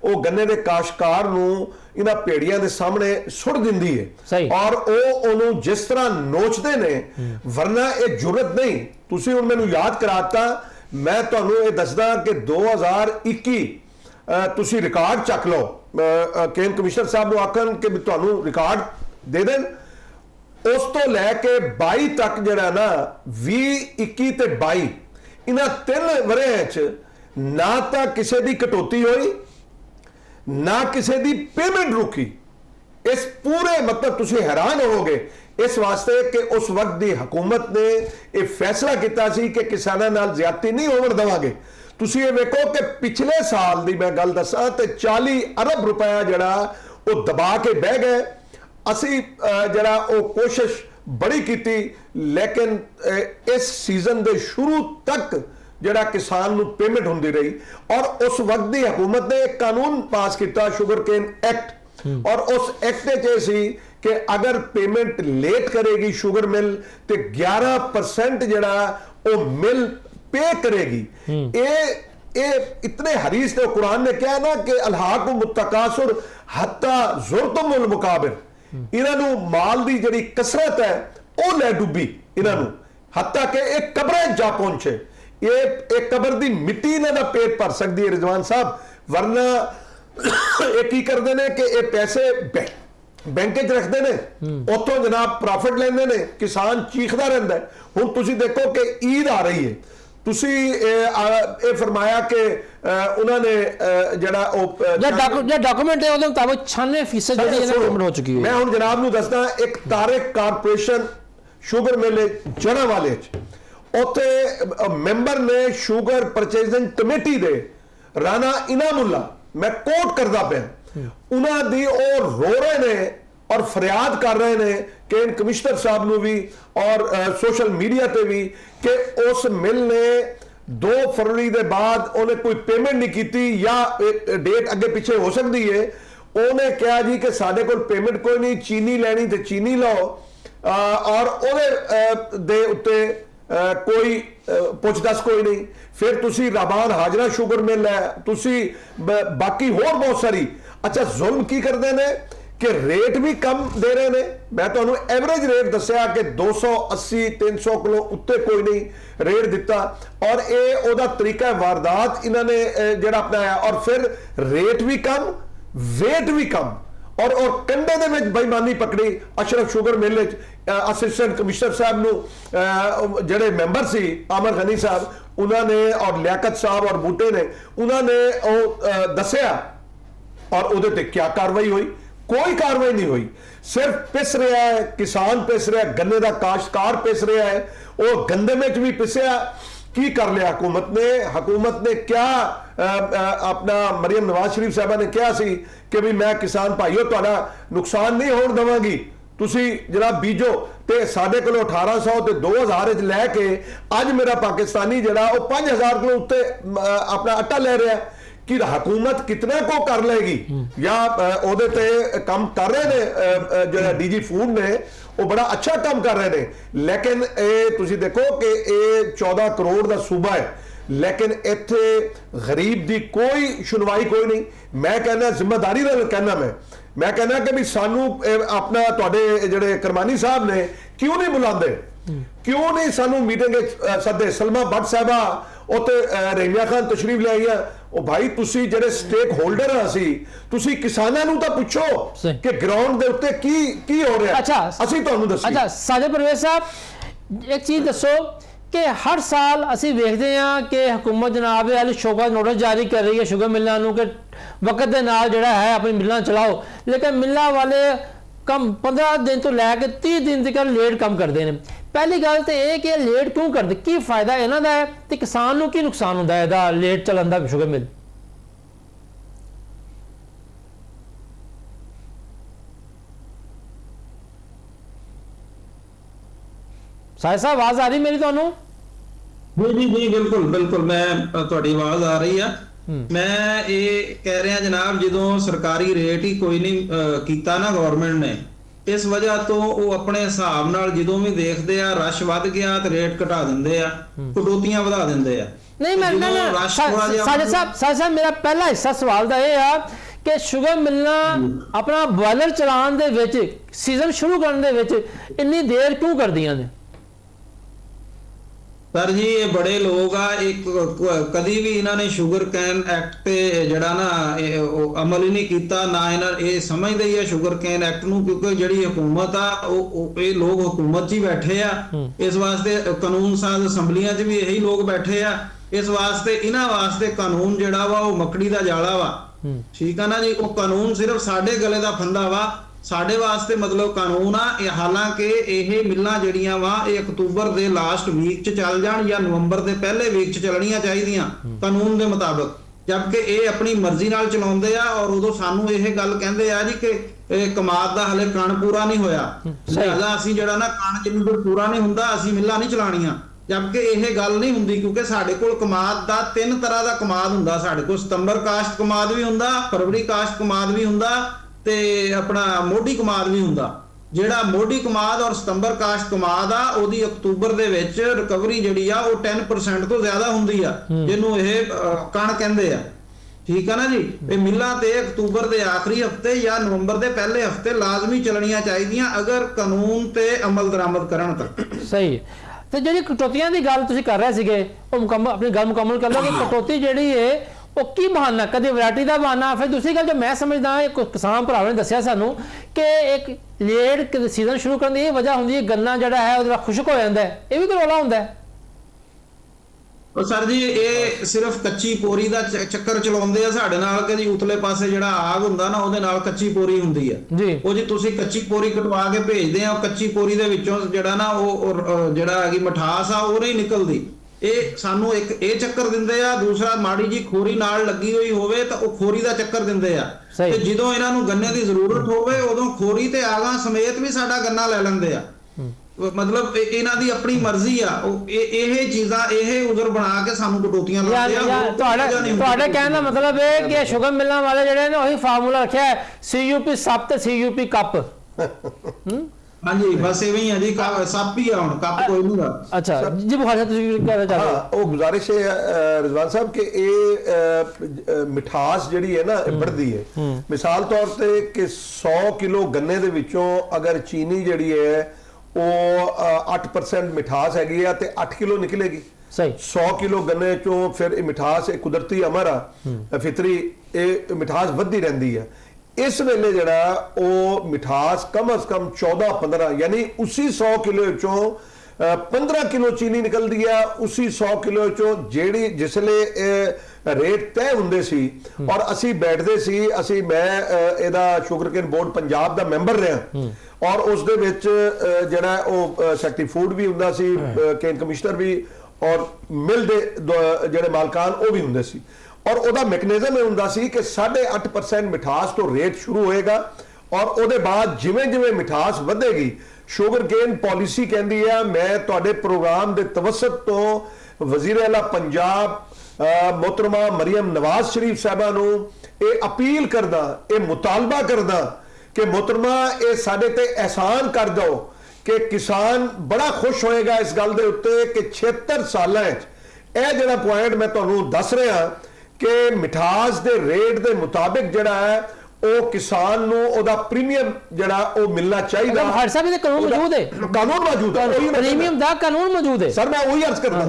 ਉਹ ਗੰਨੇ ਦੇ ਕਾਸ਼ਤਕਾਰ ਨੂੰ ਇਹਨਾਂ ਭੇੜੀਆਂ ਦੇ ਸਾਹਮਣੇ ਸੁੱਟ ਦਿੰਦੀ ਹੈ ਔਰ ਉਹ ਉਹਨੂੰ ਜਿਸ ਤਰ੍ਹਾਂ ਨੋਚਦੇ ਨੇ, ਵਰਨਾ ਇਹ ਜੁਰਤ ਨਹੀਂ। ਤੁਸੀਂ ਹੁਣ ਮੈਨੂੰ ਯਾਦ ਕਰਾਤਾ, ਮੈਂ ਤੁਹਾਨੂੰ ਇਹ ਦੱਸਦਾ ਕਿ 2021 ਤੁਸੀਂ ਰਿਕਾਰਡ ਚੱਕ ਲਓ, ਕੇਨ ਕਮਿਸ਼ਨਰ ਸਾਹਿਬ ਨੂੰ ਆਖਣ ਕਿ ਤੁਹਾਨੂੰ ਰਿਕਾਰਡ ਦੇ ਦੇਣ, ਉਸ ਤੋਂ ਲੈ ਕੇ 22 ਤੱਕ ਜਿਹੜਾ ਨਾ 20, 21 ਤੇ 22 ਇਹਨਾਂ 3 ਵਰ੍ਹਿਆਂ 'ਚ ਨਾ ਤਾਂ ਕਿਸੇ ਦੀ ਕਟੌਤੀ ਹੋਈ, ਨਾ ਕਿਸੇ ਦੀ ਪੇਮੈਂਟ ਰੁਕੀ। ਇਸ ਪੂਰੇ ਮਤਲਬ ਤੁਸੀਂ ਹੈਰਾਨ ਹੋਵੋਗੇ ਇਸ ਵਾਸਤੇ ਕਿ ਉਸ ਵਕਤ ਦੀ ਹਕੂਮਤ ਨੇ ਇਹ ਫੈਸਲਾ ਕੀਤਾ ਸੀ ਕਿ ਕਿਸਾਨਾਂ ਨਾਲ ਜ਼ਿਆਦਤੀ ਨਹੀਂ ਹੋਣ ਦੇਵਾਂਗੇ। ਤੁਸੀਂ ਇਹ ਵੇਖੋ ਕਿ ਪਿਛਲੇ ਸਾਲ ਦੀ ਮੈਂ ਗੱਲ ਦੱਸਾਂ ਤੇ 40 ਅਰਬ ਰੁਪਇਆ ਜਿਹੜਾ ਉਹ ਦਬਾ ਕੇ ਬਹਿ ਗਏ। ਅਸੀਂ ਜਿਹੜਾ ਉਹ ਕੋਸ਼ਿਸ਼ ਬੜੀ ਕੀਤੀ, ਲੇਕਿਨ ਇਸ ਸੀਜ਼ਨ ਦੇ ਸ਼ੁਰੂ ਤੱਕ ਜਿਹੜਾ ਕਿਸਾਨ ਨੂੰ ਪੇਮੈਂਟ ਹੁੰਦੀ ਰਹੀ। ਔਰ ਉਸ ਵਕਤ ਦੀ ਹਕੂਮਤ ਨੇ ਇੱਕ ਕਾਨੂੰਨ ਪਾਸ ਕੀਤਾ, ਸ਼ੂਗਰ ਕੇਨ ਐਕਟ, ਔਰ ਉਸ ਐਕਟ ਵਿੱਚ ਇਹ ਸੀ ਕਿ ਅਗਰ ਪੇਮੈਂਟ ਲੇਟ ਕਰੇਗੀ ਸ਼ੂਗਰ ਮਿਲ ਤੇ 11% ਜਿਹੜਾ ਉਹ ਮਿਲ पे करेगी। ये इतने हरीस ने कुरान ने क्या है ना कि अलहाकुम मुत्तकासुर हत्ता ज़ुरतुमुल मुकाबिर, इन्होंने माल दी जड़ी कसरत है वो ले डुबी इन्होंने हत्ता के एक कब्रें जा पहुंचे। ये एक कब्र दी मिट्टी इन्हों का पेट भर सकती है रिजवान साहब, वरना ये की करते हैं कि ये पैसे बैंक च रखते हैं, उतों जनाब प्रॉफिट लेंदे ने, किसान चीखदा रहंदा है। हुण तुसीं देखो कि ईद आ रही है, ਤੁਸੀਂ ਇਹ ਫਰਮਾਇਆ ਕਿ ਉਹਨਾਂ ਨੇ ਜਿਹੜਾ ਡਾਕੂਮੈਂਟ ਹੈ ਉਹਦੇ ਮੁਤਾਬਕ 96% ਜਿਹੜੀ ਇਹਨਾਂ ਪੇਮੈਂਟ ਹੋ ਚੁੱਕੀ ਹੈ। ਮੈਂ ਹੁਣ ਜਨਾਬ ਨੂੰ ਦੱਸਦਾ, ਇੱਕ ਤਾਰਿਕ ਕਾਰਪੋਰੇਸ਼ਨ ਸ਼ੂਗਰ ਮਿਲ ਜਣਾ ਵਾਲੇ ਚ ਉੱਥੇ ਮੈਂਬਰ ਨੇ ਸ਼ੂਗਰ ਪਰਚੇਜ਼ਿੰਗ ਕਮੇਟੀ ਦੇ ਰਾਣਾ ਇਨਾਮੁੱਲਾ, ਮੈਂ ਕੋਟ ਕਰਦਾ ਪਿਆ, ਉਹਨਾਂ ਦੀ ਉਹ ਰੋ ਰਹੇ ਨੇ और फरियाद कर रहे हैं कि इन कमिश्नर साहब ने भी और सोशल मीडिया पे भी कि उस मिल ने 2 फरवरी के बाद उन्हें कोई पेमेंट नहीं की या डेट अगे पीछे हो सकती है। उन्हें कहा जी कि साढ़े को पेमेंट कोई नहीं, चीनी लैनी तो चीनी लो और उहदे दे उत्ते कोई पुछ दस कोई नहीं। फिर तुसी राबान हाजरा शुगर मिल है, तुसी बाकी होर बहुत सारी। अच्छा जुल्म की करते हैं कि रेट भी कम दे रहे हैं। मैं तो एवरेज रेट दसिया कि 280-300 किलो उत्ते कोई नहीं रेट दिता, और ये ओदा तरीका वारदात इन्होंने जेड़ा अपनाया, और फिर रेट भी कम वेट भी कम, और कंडे दे विच बेईमानी पकड़ी। Ashraf sugar mill assistant commissioner साहब नूं जेड़े मैंबर सी आमर गनी साहब उन्होंने और लियाकत साहब और बूटे ने उन्होंने दसिया, और उहदे ते क्या कार्रवाई हुई? कोई कार्रवाई नहीं हुई। सिर्फ पिस रहा है किसान, पिस रहा है गन्ने का काश्तकार, पिस रहा है वो गंदे में भी पिसया। की कर लिया हुकूमत ने क्या अपना मरियम नवाज शरीफ साहबा ने कहा सी कि भी मैं किसान भाईओ तुहाडा नुकसान नहीं होण देवांगी, तुसी जनाब बीजो। ते साडे कोलों 1800 ते 2000 च लैके अज मेरा पाकिस्तानी जड़ा वो 5000 किलो उत्ते अपना आटा ले रहा है। ਕਿ ਹਕੂਮਤ ਕਿਤਨਾ ਕੋ ਕਰ ਲਏਗੀ ਜਾਂ ਉਹਦੇ ਤੇ ਕੰਮ ਕਰ ਰਹੇ ਨੇ ਜਿਹੜਾ ਡੀਜੀ ਫੂਡ ਨੇ ਉਹ ਬੜਾ ਅੱਛਾ ਕੰਮ ਕਰ ਰਹੇ ਨੇ ਲੇਕਿਨ ਇਹ ਤੁਸੀਂ ਦੇਖੋ ਕਿ ਇਹ 14 ਕਰੋੜ ਦਾ ਸੂਬਾ ਹੈ लेकिन इत्थे गरीब दी कोई सुनवाई कोई नहीं मैं कहना जिम्मेदारी नाल कहना मैं कहना कि भी सानू अपना तुहाडे जिहड़े करमानी साहब ने क्यों नहीं बुलाते क्यों नहीं सानू मीटिंग सदे सलमा भट्ट साहबा उत्ते रहीमिया खान तशरीफ ले आई ओ भाई तुसी जिहड़े स्टेक होल्डर आ तुसी किसानां नू तां पुछो कि ग्राउंड दे उत्ते की हो रहा अच्छा ਅਸੀਂ ਤੁਹਾਨੂੰ ਦੱਸੀਏ अच्छा साजिद परवेज साहब एक चीज़ दसो कि हर साल असी देखते हैं कि हुकूमत जनाब वाली शोभा नोटिस जारी कर रही है शुगर मिलों को कि वक्त के नाल जिहड़ा है अपनी मिलां चलाओ लेकिन मिलां वाले कम 15 दिन तो लैके 30 दिन तक लेट काम करते हैं पहली गल तो यह कि लेट क्यों करते की फायदा इन्हां दा है ते किसान नूं की नुकसान हुंदा है इहदा लेट चलन दा शुगर मिल साहिब साहब आवाज आ रही मेरी तुहानूं जी बिल्कुल बिल्कुल मैं ਤੁਹਾਡੀ ਆਵਾਜ਼ ਆ ਰਹੀ ਆ ਮੈਂ ਇਹ ਕਹਿ ਰਿਹਾ ਜਨਾਬ ਜਦੋਂ ਸਰਕਾਰੀ ਰੇਟ ਹੀ ਕੋਈ ਨਹੀਂ ਕੀਤਾ ਨਾ ਗਵਰਨਮੈਂਟ ਨੇ ਇਸ ਵਜ੍ਹਾ ਤੋਂ ਉਹ ਆਪਣੇ ਹਿਸਾਬ ਨਾਲ ਜਦੋਂ ਵੀ ਦੇਖਦੇ ਆ ਰਸ਼ ਵੱਧ ਗਿਆ ਤੇ ਰੇਟ ਘਟਾ ਦਿੰਦੇ ਆ ਕਟੌਤੀਆਂ ਵਧਾ ਦਿੰਦੇ ਆ नहीं मैं साहिब साहब मेरा पहला हिस्सा सवाल दा ये आ कि शुगर मिलना अपना बॉयलर चलान दे विच सीजन शुरू करन दे विच इन्नी देर क्यों करदियां ने सर जी ये बड़े लोग आ एक कदी भी इन्होंने शुगर कैन एक्ट पे जड़ा ना अमल ही नहीं किया ना इन्हों ये समझते ही है शुगर कैन एक्ट नूं क्योंकि जिहड़ी हुकूमत आ ये लोग हुकूमत च ही बैठे आ इस वास्ते कानून साज असैम्बलियां च भी यही लोग बैठे आ इस वास्ते इन्हां वास्ते कानून जिहड़ा वा वो मकड़ी दा जाला वा ठीक है ना जी वो कानून सिर्फ साडे गले दा फंदा वा साडे वास्ते मतलब कानून आ हालांकि यह मिलां जड़ियां वा अक्तूबर दे लास्ट वीक च चल जाण या नवंबर दे पहले वीक च चलणियां चाहिदियां कानून दे मुताबिक जबकि ये अपनी मर्जी नाल चलाउंदे आ और उदों सानू यह गल कहंदे आ जी कि कमाद दा हले कण पूरा नहीं होया लिहाजा असीं जिहड़ा ना कण जिन्नी देर पूरा नहीं हुंदा असीं मिलां नहीं चलाणियां जबकि यह गल नहीं हुंदी क्योंकि साडे कोल कमाद दा 3 तरह दा कमाद हुंदा साडे कोल सितंबर काश्त कमाद भी हुंदा फरवरी काश्त कमाद भी हुंदा ते अपना मोढ़ी कमाद भी हुंदा ਜਿਹੜਾ ਮੋਢੀ ਕਮਾਦ ਔਰ ਸਤੰਬਰ ਕਾਸ਼ਤ ਕਮਾਦ ਆ ਉਹਦੀ ਅਕਤੂਬਰ ਦੇ ਵਿੱਚ ਰਿਕਵਰੀ ਜਿਹੜੀ ਆ ਉਹ 10% ਤੋਂ ਜ਼ਿਆਦਾ ਹੁੰਦੀ ਆ ਜਿਹਨੂੰ ਇਹ ਕਣ ਕਹਿੰਦੇ ਆ ਠੀਕ ਆ ਨਾ ਜੀ ਇਹ ਮਿਲਾਂ ਤੇ ਅਕਤੂਬਰ ਦੇ ਆਖਰੀ ਹਫਤੇ ਜਾਂ ਨਵੰਬਰ ਦੇ ਪਹਿਲੇ ਹਫਤੇ ਲਾਜ਼ਮੀ ਚੱਲਣੀਆਂ ਚਾਹੀਦੀਆਂ ਅਗਰ ਕਾਨੂੰਨ ਤੇ ਅਮਲ ਦਰਾਮਦ ਕਰਨ ਤਾਂ ਸਹੀ ਤੇ ਜਿਹੜੀ ਕਟੌਤੀਆਂ ਦੀ ਗੱਲ ਤੁਸੀਂ ਕਰ ਰਹੇ ਸੀਗੇ ਉਹ ਮੁਕੰਮਲ ਆਪਣੀ ਗੱਲ ਮੁਕੰਮਲ ਕਰ ਲਓ ਕਿ ਕਟੌਤੀ ਜਿਹੜੀ ਹੈ ਉਹ ਕੀ ਬਹਾਨਾ ਕਦੇ ਵੈਰਾਈਟੀ ਦਾ ਬਹਾਨਾ ਫਿਰ ਦੂਸਰੀ ਗੱਲ ਜੋ ਮੈਂ ਸਮਝਦਾ ਇੱਕ ਕਿਸਾਨ ਭਰਾਵਾਂ ਨੇ ਦੱਸਿਆ ਸਾਨੂੰ ਕਿ ਇੱਕ ਲੇਟ ਸੀਜ਼ਨ ਸ਼ੁਰੂ ਕਰਨ ਦੀ ਇਹ ਵਜ੍ਹਾ ਹੁੰਦੀ ਹੈ ਗੰਨਾ ਜਿਹੜਾ ਹੈ ਉਹਦਾ ਖੁਸ਼ਕ ਹੋ ਜਾਂਦਾ ਹੈ ਇਹ ਵੀ ਕੋਈ ਰੌਲਾ ਹੁੰਦਾ ਹੈ ਉਹ ਸਰ ਜੀ ਇਹ ਸਿਰਫ ਕੱਚੀ ਪੋਰੀ ਦਾ ਚੱਕਰ ਚਲਾਉਂਦੇ ਆ ਸਾਡੇ ਨਾਲ ਕਿ ਜੀ ਉਤਲੇ ਪਾਸੇ ਜਿਹੜਾ ਆਗ ਹੁੰਦਾ ਨਾ ਉਹਦੇ ਨਾਲ ਕੱਚੀ ਪੋਰੀ ਹੁੰਦੀ ਆ ਉਹ ਜੀ ਤੁਸੀਂ ਕੱਚੀ ਪੋਰੀ ਕਟਵਾ ਕੇ ਭੇਜਦੇ ਆ ਕੱਚੀ ਪੋਰੀ ਦੇ ਵਿੱਚੋਂ ਜਿਹੜਾ ਨਾ ਉਹ ਜਿਹੜਾ ਹੈਗੀ ਮਠਾਸ ਆ ਉਹ ਨਹੀਂ ਨਿਕਲਦੀ ਇਹ ਸਾਨੂੰ ਇੱਕ ਇਹ ਚੱਕਰ ਦਿੰਦੇ ਆ ਦੂਸਰਾ ਮਾੜੀ ਜੀ ਖੋਰੀ ਨਾਲ ਲੱਗੀ ਹੋਈ ਹੋਵੇ ਤਾਂ ਉਹ ਖੋਰੀ ਦਾ ਚੱਕਰ ਦਿੰਦੇ ਆ ਤੇ ਜਦੋਂ ਇਹਨਾਂ ਨੂੰ ਗੰਨੇ ਦੀ ਜ਼ਰੂਰਤ ਹੋਵੇ ਉਦੋਂ ਖੋਰੀ ਤੇ ਆਗਾਂ ਸਮੇਤ ਵੀ ਸਾਡਾ ਗੰਨਾ ਲੈ ਲੈਂਦੇ ਆ मतलब ਇਹਨਾਂ ਦੀ ਆਪਣੀ ਮਰਜ਼ੀ ਆ ਉਹ ਇਹ ਚੀਜ਼ਾਂ ਇਹ ਉਜ਼ਰ ਬਣਾ ਕੇ ਸਾਨੂੰ ਕਟੌਤੀਆਂ ਲਾਉਂਦੇ ਆ ਤੁਹਾਡਾ ਕਹਿਣ ਦਾ ਮਤਲਬ ਹੈ ਕਿ ਸ਼ੁਗਰ ਮਿਲਣ ਵਾਲੇ ਜਿਹੜੇ ਨੇ ਉਹੀ ਫਾਰਮੂਲਾ ਰੱਖਿਆ ਹੈ CUP ਸੱਪ ਤੇ CUP ਕੱਪ ਹਾਂਜੀ ਬਸ ਐਵੇਂ ਹੀ ਆ ਜੀ ਸੱਪ ਹੀ ਆ ਹੁਣ ਕੱਪ ਕੋਈ ਨਹੀਂ ਦਾ ਅੱਛਾ ਜੀ ਬੁਖਾਰ ਸਾਹਿਬ ਤੁਸੀਂ ਕਹਿਣਾ ਚਾਹਦੇ ਹੋ ਉਹ ਗੁਜ਼ਾਰਿਸ਼ ਹੈ ਰਿਜ਼ਵਾਨ ਸਾਹਿਬ ਕਿ ਇਹ ਮਿਠਾਸ ਜਿਹੜੀ ਹੈ ਨਾ ਇਹ बढ़ਦੀ ਹੈ ਮਿਸਾਲ ਤੌਰ ਤੇ ਕਿ 100 ਕਿਲੋ ਗੰਨੇ ਦੇ ਵਿੱਚੋਂ ਅਗਰ ਚੀਨੀ ਜਿਹੜੀ ਹੈ ਉਹ 8% ਮਿਠਾਸ ਹੈਗੀ ਆ ਤੇ 8 ਕਿਲੋ ਨਿਕਲੇਗੀ ਸਹੀ 100 ਕਿਲੋ ਗੰਨੇ ਚੋਂ ਫਿਰ ਇਹ ਮਿਠਾਸ ਇਹ ਕੁਦਰਤੀ ਅਮਰ ਆ ਫਿਤਰੀ ਇਹ ਮਿਠਾਸ ਵੱਧਦੀ ਰਹਿੰਦੀ ਆ ਇਸ ਵੇਲੇ ਜਿਹੜਾ ਉਹ ਮਿਠਾਸ ਕਮ ਅਜ਼ ਕਮ 14-15 ਯਾਨੀ ਉਸੇ 100 ਕਿਲੋ ਚੋਂ 15 ਕਿਲੋ ਚੀਨੀ ਨਿਕਲਦੀ ਆ ਉਸੇ 100 ਕਿਲੋ ਚੋਂ ਜਿਹੜੀ ਜਿਸਲੇ ਰੇਟ ਤੈਅ ਹੁੰਦੇ ਸੀ ਔਰ ਅਸੀਂ ਬੈਠਦੇ ਸੀ ਅਸੀਂ ਮੈਂ ਇਹਦਾ ਸ਼ੂਗਰਕੇਨ ਬੋਰਡ ਪੰਜਾਬ ਦਾ ਮੈਂਬਰ ਰਿਹਾ ਔਰ ਉਸ ਦੇ ਵਿੱਚ ਜਿਹੜਾ ਉਹ ਸੈਕਟਰੀ ਫੂਡ ਵੀ ਹੁੰਦਾ ਸੀ ਕੇਨ ਕਮਿਸ਼ਨਰ ਵੀ ਔਰ ਮਿਲ ਦੇ ਜਿਹੜੇ ਮਾਲਕਾਨ ਉਹ ਵੀ ਹੁੰਦੇ ਸੀ ਔਰ ਉਹਦਾ ਮੈਕੈਨਿਜ਼ਮ ਇਹ ਹੁੰਦਾ ਸੀ ਕਿ 8.5% ਮਿਠਾਸ ਤੋਂ ਰੇਟ ਸ਼ੁਰੂ ਹੋਏਗਾ ਔਰ ਉਹਦੇ ਬਾਅਦ ਜਿਵੇਂ ਜਿਵੇਂ ਮਿਠਾਸ ਵਧੇਗੀ ਸ਼ੂਗਰਕੇਨ ਪਾਲਿਸੀ ਕਹਿੰਦੀ ਆ ਮੈਂ ਤੁਹਾਡੇ ਪ੍ਰੋਗਰਾਮ ਦੇ ਤਵਸਤ ਤੋਂ ਵਜ਼ੀਰ ਆਲਾ ਪੰਜਾਬ मोहतरमा मरियम नवाज शरीफ साहबा नूं ये अपील करदा, ये मुतालबा करदा कि मोहतरमा ये साडे ते एहसान कर दो कि किसान बड़ा खुश होएगा इस गल दे उत्ते कि 76 सालां च यह जिहड़ा पॉइंट मैं तुहानूं दस रहा कि मिठास दे रेट दे मुताबिक जिहड़ा है ਉਹ किसान ਨੂੰ ਉਹਦਾ ਪ੍ਰੀਮੀਅਮ ਜਿਹੜਾ ਉਹ ਮਿਲਣਾ ਚਾਹੀਦਾ। ਹਰ ਸਾਹਿਬ ਇਹਦੇ ਕਾਨੂੰਨ ਮੌਜੂਦ ਹੈ, ਕਾਨੂੰਨ ਮੌਜੂਦ ਹੈ, ਪ੍ਰੀਮੀਅਮ ਦਾ ਕਾਨੂੰਨ ਮੌਜੂਦ ਹੈ ਸਰ। ਮੈਂ ਉਹੀ ਅਰਜ਼ ਕਰਦਾ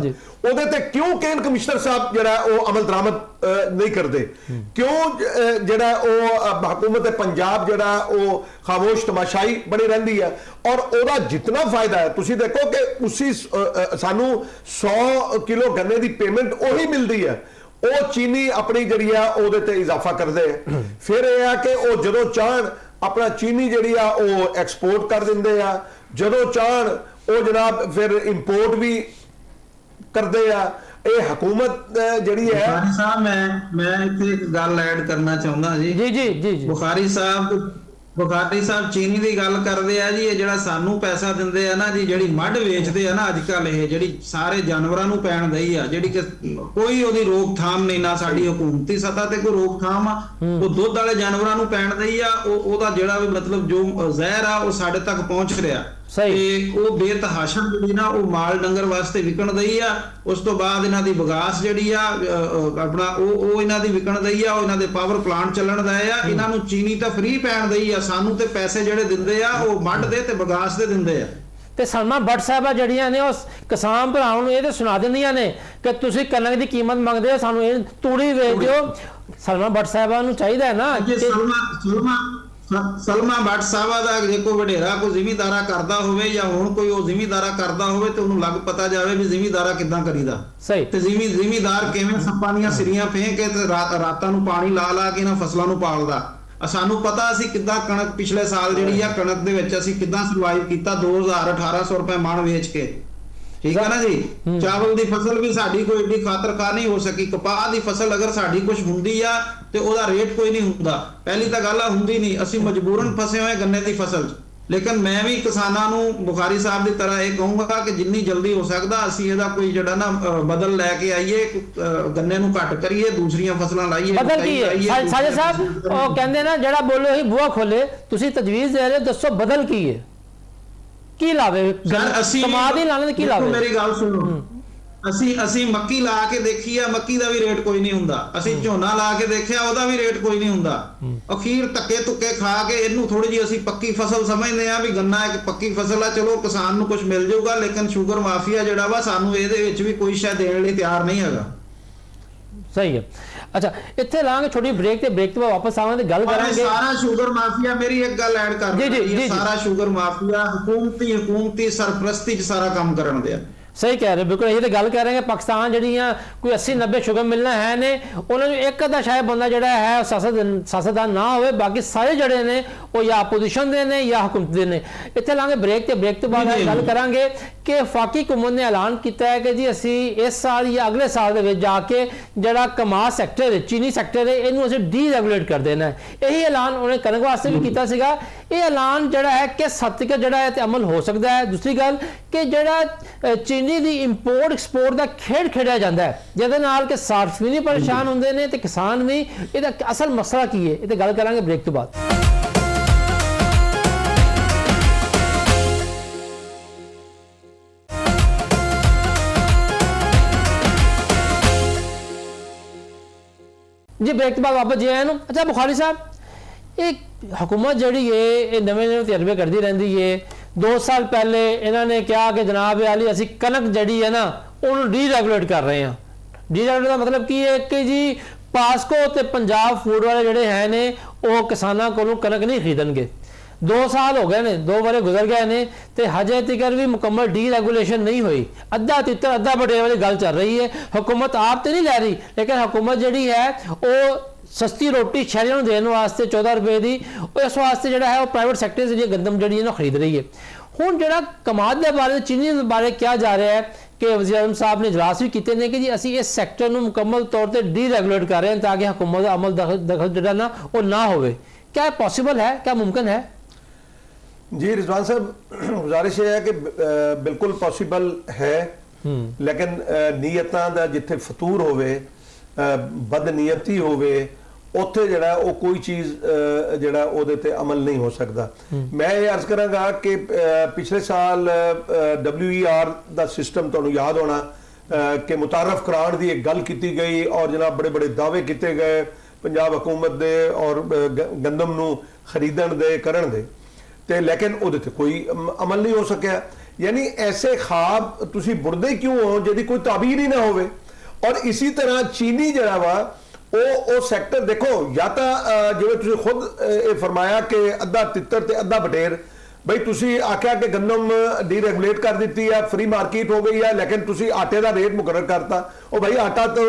ਉਹਦੇ ਤੇ ਕਿਉਂ ਕੇਨ ਕਮਿਸ਼ਨਰ ਸਾਹਿਬ ਜਿਹੜਾ ਉਹ ਅਮਲ ਦਰਾਮਦ ਨਹੀਂ ਕਰਦੇ, ਕਿਉਂ ਜਿਹੜਾ ਉਹ ਹਕੂਮਤ ਪੰਜਾਬ ਜਿਹੜਾ ਉਹ ਖਾਮੋਸ਼ ਤਮਾਸ਼ਾਈ ਬਣੀ ਰਹਿੰਦੀ ਹੈ। ਔਰ ਉਹਦਾ ਜਿੰਨਾ ਫਾਇਦਾ ਹੈ ਤੁਸੀਂ ਦੇਖੋ ਕਿ ਉਸੇ ਸਾਨੂੰ 100 ਕਿਲੋ ਗੰਨੇ ਦੀ ਪੇਮੈਂਟ ਉਹੀ ਮਿਲਦੀ ਹੈ, ਉਹ ਚੀਨੀ ਆਪਣੀ ਜਿਹੜੀ ਆ ਉਹਦੇ ਤੇ ਇਜ਼ਾਫਾ ਕਰਦੇ ਆ। ਫਿਰ ਇਹ ਆ ਕਿ ਉਹ ਜਦੋਂ ਚਾਹਣ ਆਪਣਾ ਚੀਨੀ ਜਿਹੜੀ ਆ ਉਹ ਐਕਸਪੋਰਟ ਕਰ ਦਿੰਦੇ ਆ, ਜਦੋਂ ਚਾਹਣ ਉਹ ਜਨਾਬ ਫਿਰ ਇੰਪੋਰਟ ਵੀ ਕਰਦੇ ਆ। ਇਹ ਹਕੂਮਤ ਜਿਹੜੀ ਹੈ ਬੁਖਾਰੀ ਸਾਹਿਬ ਮੈਂ ਇੱਥੇ ਇੱਕ ਗੱਲ ਐਡ ਕਰਨਾ ਚਾਹੁੰਦਾ ਜੀ। ਜੀ ਜੀ ਜੀ ਜੀ ਬੁਖਾਰੀ ਸਾਹਿਬ ਚੀਨੀ ਦੀ ਗੱਲ ਕਰਦੇ ਆ ਜੀ। ਇਹ ਜਿਹੜਾ ਸਾਨੂੰ ਪੈਸਾ ਦਿੰਦੇ ਆ ਨਾ ਜੀ, ਜਿਹੜੀ ਮੱਢ ਵੇਚਦੇ ਆ ਨਾ ਅੱਜ ਕੱਲ, ਇਹ ਜਿਹੜੀ ਸਾਰੇ ਜਾਨਵਰਾਂ ਨੂੰ ਪੈਣ ਦਈ ਆ, ਜਿਹੜੀ ਕਿ ਕੋਈ ਉਹਦੀ ਰੋਕਥਾਮ ਨਹੀਂ, ਨਾ ਸਾਡੀ ਹਕੂਮਤੀ ਸਤ੍ਹਾ ਤੇ ਕੋਈ ਰੋਕਥਾਮ ਆ। ਉਹ ਦੁੱਧ ਵਾਲੇ ਜਾਨਵਰਾਂ ਨੂੰ ਪੈਣ ਦਈ ਆ, ਉਹਦਾ ਜਿਹੜਾ ਵੀ ਮਤਲਬ ਜੋ ਜ਼ਹਿਰ ਆ ਉਹ ਸਾਡੇ ਤੱਕ ਪਹੁੰਚ ਰਿਹਾ ਤੇ ਉਹ ਬੇਤਹਾਸ਼ਾ ਜਿਹੜੀ ਨਾ ਉਹ ਮਾਲ ਡੰਗਰ ਵਾਸਤੇ ਵਿਕਣ ਦਈ ਆ। ਉਸ ਤੋਂ ਬਾਅਦ ਇਹਨਾਂ ਦੀ ਬਗਾਸ ਜਿਹੜੀ ਆ ਆਪਣਾ ਉਹ ਇਹਨਾਂ ਦੀ ਵਿਕਣ ਦਈ ਆ, ਉਹ ਇਹਨਾਂ ਦੇ ਪਾਵਰ ਪਲਾਂਟ ਚੱਲਣ ਦਏ ਆ। ਇਹਨਾਂ ਨੂੰ ਚੀਨੀ ਤਾਂ ਫ੍ਰੀ ਪੈਣ ਦਈ ਆ, ਸਾਨੂੰ ਤੇ ਪੈਸੇ ਜਿਹੜੇ ਦਿੰਦੇ ਆ ਉਹ ਮੱਢ ਦੇ ਤੇ ਬਗਾਸ ਦੇ ਦਿੰਦੇ ਆ। ਤੇ ਸਲਮਾ ਭੱਟ ਸਾਹਿਬਾ ਜਿਹੜੀਆਂ ਨੇ ਉਸ ਕਿਸਾਨ ਭਰਾਵਾਂ ਨੂੰ ਇਹ ਤੇ ਸੁਣਾ ਦਿੰਦੀਆਂ ਨੇ ਕਿ ਤੁਸੀਂ ਕਣਕ ਦੀ ਕੀਮਤ ਮੰਗਦੇ ਹੋ, ਸਾਨੂੰ ਇਹ ਤੂੜੀ ਵੇਚ ਦਿਓ। ਸਲਮਾ ਭੱਟ ਸਾਹਿਬਾ ਨੂੰ ਚਾਹੀਦਾ ਹੈ ਨਾ ਕਿ ਸਲਮਾ ਭੱਟ ਸਾਹਿਬਾ ਦਾ ਜੇ ਕੋਈ ਵਡੇਰਾ ਕੋਈ ਜ਼ਿਮੀਂਦਾਰਾ ਕਰਦਾ ਹੋਵੇ ਜਾਂ ਹੁਣ ਕੋਈ ਉਹ ਜ਼ਿਮੀਂਦਾਰਾ ਕਰਦਾ ਹੋਵੇ ਤੇ ਉਹਨੂੰ ਲੱਗ ਪਤਾ ਜਾਵੇ ਵੀ ਜ਼ਿਮੀਂਦਾਰਾ ਕਿੱਦਾਂ ਕਰੀਦਾ। ਸਹੀ। ਤੇ ਜ਼ਿਮੀਂਦਾਰ ਕਿਵੇਂ ਸੱਪਾਂ ਦੀਆਂ ਸਿਰੀਆਂ ਫੇਂਕ ਕੇ ਤੇ ਰਾਤਾਂ ਨੂੰ ਪਾਣੀ ਲਾ ਕੇ ਇਹਨਾਂ ਫਸਲਾਂ ਨੂੰ ਪਾਲਦਾ। ਸਾਨੂੰ ਪਤਾ ਅਸੀਂ ਕਿੱਦਾਂ ਕਣਕ ਪਿਛਲੇ ਸਾਲ ਜਿਹੜੀ ਆ ਕਣਕ ਦੇ ਵਿੱਚ ਅਸੀਂ ਕਿੱਦਾਂ ਸਰਵਾਈਵ ਕੀਤਾ 1800 ਰੁਪਏ ਮਣ ਵੇਚ ਕੇ। ਠੀਕ ਹੈ ਨਾ ਜੀ। ਚਾਵਲ ਦੀ ਫਸਲ ਵੀ ਸਾਡੀ ਕੋਈ ਏਡੀ ਖਾਤਰਖਾਹ ਨਹੀਂ ਹੋ ਸਕੀ। ਕਪਾਹ ਦੀ ਫਸਲ ਅਗਰ ਸਾਡੀ ਕੁਝ ਹੁੰਦੀ ਆ ਤੇ ਉਹਦਾ ਰੇਟ ਕੋਈ ਨਹੀਂ ਹੁੰਦਾ। ਪਹਿਲੀ ਤਾਂ ਗੱਲ ਆ ਹੁੰਦੀ ਨਹੀਂ, ਅਸੀਂ ਮਜਬੂਰਨ ਫਸੇ ਹੋਏ ਗੰਨੇ ਦੀ ਫਸਲ 'ਚ। ਲੇਕਿਨ ਮੈਂ ਵੀ ਕਿਸਾਨਾਂ ਨੂੰ ਬੁਖਾਰੀ ਸਾਹਿਬ ਦੀ ਤਰ੍ਹਾਂ ਇਹ ਕਹੂੰਗਾ ਕਿ ਜਿੰਨੀ ਜਲਦੀ ਹੋ ਸਕਦਾ ਅਸੀਂ ਇਹਦਾ ਕੋਈ ਜਿਹੜਾ ਨਾ ਬਦਲ ਲੈ ਕੇ ਆਈਏ, ਗੰਨੇ ਨੂੰ ਘੱਟ ਕਰੀਏ, ਦੂਸਰੀਆਂ ਫਸਲਾਂ ਲਾਈਏ। ਬਦਲ ਕੀ ਹੈ ਸਾਜੇ ਸਾਹਿਬ? ਉਹ ਕਹਿੰਦੇ ਨਾ ਜਿਹੜਾ ਬੋਲੋ ਹੀ ਬੂਹਾ ਖੋਲੇ। ਤੁਸੀਂ ਤਜਵੀਜ਼ ਦੇ ਰਹੇ, ਦੱਸੋ ਬਦਲ ਕੀ ਹੈ, ਕੀ ਲਾਵੇ ਕਮਾ ਦੀ ਲਾਣੇ ਕੀ ਲਾਵੇ? ਮੇਰੀ ਗੱਲ ਸੁਣੋ, ਅਸੀਂ ਮੱਕੀ ਲਾ ਕੇ ਦੇਖੀ ਆ, ਮੱਕੀ ਦਾ ਵੀ ਰੇਟ ਕੋਈ ਨਹੀਂ ਹੁੰਦਾ। ਅਸੀਂ ਝੋਨਾ ਲਾ ਕੇ ਦੇਖਿਆ, ਉਹਦਾ ਵੀ ਰੇਟ ਕੋਈ ਨਹੀਂ ਹੁੰਦਾ। ਅਖੀਰ ਧੱਕੇ ਧੁੱਕੇ ਖਾ ਕੇ ਇਹਨੂੰ ਥੋੜੀ ਜਿਹੀ ਅਸੀਂ ਪੱਕੀ ਫਸਲ ਸਮਝਦੇ ਆ ਵੀ ਗੰਨਾ ਇੱਕ ਪੱਕੀ ਫਸਲ ਆ, ਚਲੋ ਕਿਸਾਨ ਨੂੰ ਕੁਝ ਮਿਲ ਜਾਊਗਾ। ਲੇਕਿਨ ਸ਼ੂਗਰ ਮਾਫੀਆ ਜਿਹੜਾ ਵਾ ਸਾਨੂੰ ਇਹਦੇ ਵਿੱਚ ਵੀ ਕੋਈ ਸ਼ੈ ਦੇਣ ਲਈ ਤਿਆਰ ਨਹੀਂ ਹੈਗਾ। ਸਹੀ ਹੈ। ਅੱਛਾ, ਇੱਥੇ ਲਾਂਗੇ ਛੋਟੀ ਬ੍ਰੇਕ ਤੇ ਬ੍ਰੇਕ ਤੋਂ ਬਾਅਦ ਵਾਪਸ ਆਵਾਂਗੇ ਤੇ ਗੱਲ ਕਰਾਂਗੇ। ਸਾਰਾ ਸ਼ੂਗਰ ਮਾਫੀਆ, ਮੇਰੀ ਇੱਕ ਗੱਲ ਐਡ ਕਰ ਰਹੀ, ਸਾਰਾ ਸ਼ੂਗਰ ਮਾਫੀਆ ਹਕੂਮਤੀ ਸਰਪ੍ਰਸਤੀ 'ਚ ਸਾਰਾ ਕੰਮ ਕਰਨ ਦਿਆ। ਸਹੀ ਕਹਿ ਰਹੇ, ਬਿਲਕੁਲ ਇਹੀ ਤਾਂ ਗੱਲ ਕਰ ਰਹੇ ਕਿ ਪਾਕਿਸਤਾਨ ਜਿਹੜੀਆਂ ਕੋਈ 80-90 ਸ਼ੂਗਰ ਮਿਲਣਾ ਹੈ ਨੇ, ਉਹਨਾਂ ਨੂੰ ਇੱਕ ਅੱਧਾ ਸ਼ਾਇਦ ਬੰਦਾ ਜਿਹੜਾ ਹੈ ਸਿਆਸਤਦਾਨ ਨਾ ਹੋਵੇ, ਬਾਕੀ ਸਾਰੇ ਜਿਹੜੇ ਨੇ ਉਹ ਜਾਂ ਆਪੋਜੀਸ਼ਨ ਦੇ ਨੇ ਜਾਂ ਹਕੂਮਤ ਦੇ ਨੇ। ਇੱਥੇ ਲਾਂਗੇ ਬ੍ਰੇਕ ਤੇ ਬ੍ਰੇਕ ਤੋਂ ਬਾਅਦ ਗੱਲ ਕਰਾਂਗੇ ਕਿ ਵਫਾਕੀ ਹੁਕੂਮਤ ਨੇ ਐਲਾਨ ਕੀਤਾ ਹੈ ਕਿ ਜੀ ਅਸੀਂ ਇਸ ਸਾਲ ਜਾਂ ਅਗਲੇ ਸਾਲ ਦੇ ਵਿੱਚ ਜਾ ਕੇ ਜਿਹੜਾ ਕਮਾਹ ਸੈਕਟਰ ਹੈ, ਚੀਨੀ ਸੈਕਟਰ ਹੈ, ਇਹਨੂੰ ਅਸੀਂ ਡੀਰੈਗੂਲੇਟ ਕਰ ਦੇਣਾ ਹੈ। ਇਹੀ ਐਲਾਨ ਉਹਨੇ ਕਣਕ ਵਾਸਤੇ ਵੀ ਕੀਤਾ ਸੀਗਾ। ਇਹ ਐਲਾਨ ਜਿਹੜਾ ਹੈ ਕਿ ਸੱਤ ਤੱਕ ਜਿਹੜਾ ਹੈ ਤੇ ਅਮਲ ਹੋ ਸਕਦਾ ਹੈ। ਦੂਸਰੀ ਗੱਲ ਕਿ ਜਿਹੜਾ ਚੀਨੀ ਦੀ ਇੰਪੋਰਟ ਐਕਸਪੋਰਟ ਦਾ ਖੇਡ ਖੇਡਿਆ ਜਾਂਦਾ ਹੈ, ਜਿਹਦੇ ਨਾਲ ਕਿ ਸਾਰਫ ਵੀ ਨਹੀਂ ਪਰੇਸ਼ਾਨ ਹੁੰਦੇ ਨੇ ਤੇ ਕਿਸਾਨ ਵੀ। ਇਹਦਾ ਅਸਲ ਮਸਲਾ ਕੀ ਹੈ, ਇਹ ਤੇ ਗੱਲ ਕਰਾਂਗੇ ਬ੍ਰੇਕ ਤੋਂ ਬਾਅਦ। जी ब्रेक के बाद वापस जे आए। अच्छा बुखारी साहब, एक हुकूमत जी है ये नवे तजर्बे करती रहती है। 2 साल पहले इन्होंने कहा कि जनाब अली असी कनक जी है ना उन्होंने डीरैगूलेट कर रहे हैं। डीरैगूलेट का मतलब की है कि जी पासको ते पंजाब फूड वाले जोड़े हैं ने वो किसानों को कनक नहीं खरीदणगे। 2 साल हो गए ने, 2 बारे गुजर गए ने ते हजे तक भी मुकम्मल डीरैगूलेशन नहीं हुई। अद्धा तितर अद्धा बटे वाली गल चल रही है। हुकूमत आप तो नहीं लै रही, लेकिन हुकूमत जी है वो सस्ती रोटी शहरियों देने वास्ते 14 रुपए की इस वास्ते जो है वो प्राइवेट सैक्टर से गंदम जी खरीद रही है। हुण जो कमाद के बारे चीनी के बारे क्या जा रहा है कि वज़ीर आज़म साहब ने इजलास भी किए हैं कि जी असी इस सैक्टर को मुकम्मल तौर पर डीरैगूलेट कर रहे हैं ताकि हुकूमत का अमल दखल जो ना वो ना हो। क्या पॉसिबल है, क्या मुमकिन है? जी रिजवान साहब, गुजारिश है कि बिल्कुल पॉसिबल है, लेकिन नीयतां दा जिथे फतूर होवे ਬਦਨੀਅਤੀ ਹੋਵੇ, ਉੱਥੇ ਜਿਹੜਾ ਉਹ ਕੋਈ ਚੀਜ਼ ਜਿਹੜਾ ਉਹਦੇ ਤੇ ਅਮਲ ਨਹੀਂ ਹੋ ਸਕਦਾ। ਮੈਂ ਇਹ ਅਰਜ਼ ਕਰਾਂਗਾ ਕਿ ਪਿਛਲੇ ਸਾਲ WER ਦਾ ਸਿਸਟਮ ਤੁਹਾਨੂੰ ਯਾਦ ਹੋਣਾ ਕਿ ਮੁਤਾਰਫ ਕਰਾਉਣ ਦੀ ਇੱਕ ਗੱਲ ਕੀਤੀ ਗਈ ਔਰ ਜਨਾਬ ਬੜੇ ਬੜੇ ਦਾਅਵੇ ਕੀਤੇ ਗਏ ਪੰਜਾਬ ਹਕੂਮਤ ਦੇ ਔਰ ਗੰਦਮ ਨੂੰ ਖਰੀਦਣ ਦੇ ਕਰਨ ਦੇ, ਤੇ ਲੇਕਿਨ ਉਹਦੇ ਤੇ ਕੋਈ ਅਮਲ ਨਹੀਂ ਹੋ ਸਕਿਆ। ਯਾਨੀ ਐਸੇ ਖਾਬ ਤੁਸੀਂ ਬੁਰਦੇ ਕਿਉਂ ਹੋ ਜਿਹਦੀ ਕੋਈ ਤਾਬੀਰ ਹੀ ਨਾ ਹੋਵੇ। ਔਰ ਇਸੇ ਤਰ੍ਹਾਂ ਚੀਨੀ ਜਿਹੜਾ ਵਾ ਉਹ ਸੈਕਟਰ ਦੇਖੋ, ਜਾਂ ਤਾਂ ਜਿਵੇਂ ਤੁਸੀਂ ਖੁਦ ਇਹ ਫਰਮਾਇਆ ਕਿ ਅੱਧਾ ਤਿੱਤਰ ਤੇ ਅੱਧਾ ਬਟੇਰ, ਬਈ ਤੁਸੀਂ ਆਖਿਆ ਕਿ ਗੰਦਮ ਡੀਰੈਗੂਲੇਟ ਕਰ ਦਿੱਤੀ ਹੈ, ਫ੍ਰੀ ਮਾਰਕੀਟ ਹੋ ਗਈ ਹੈ, ਲੇਕਿਨ ਤੁਸੀਂ ਆਟੇ ਦਾ ਰੇਟ ਮੁਕਰਰ ਕਰਤਾ। ਉਹ ਭਾਈ ਆਟਾ ਤਾਂ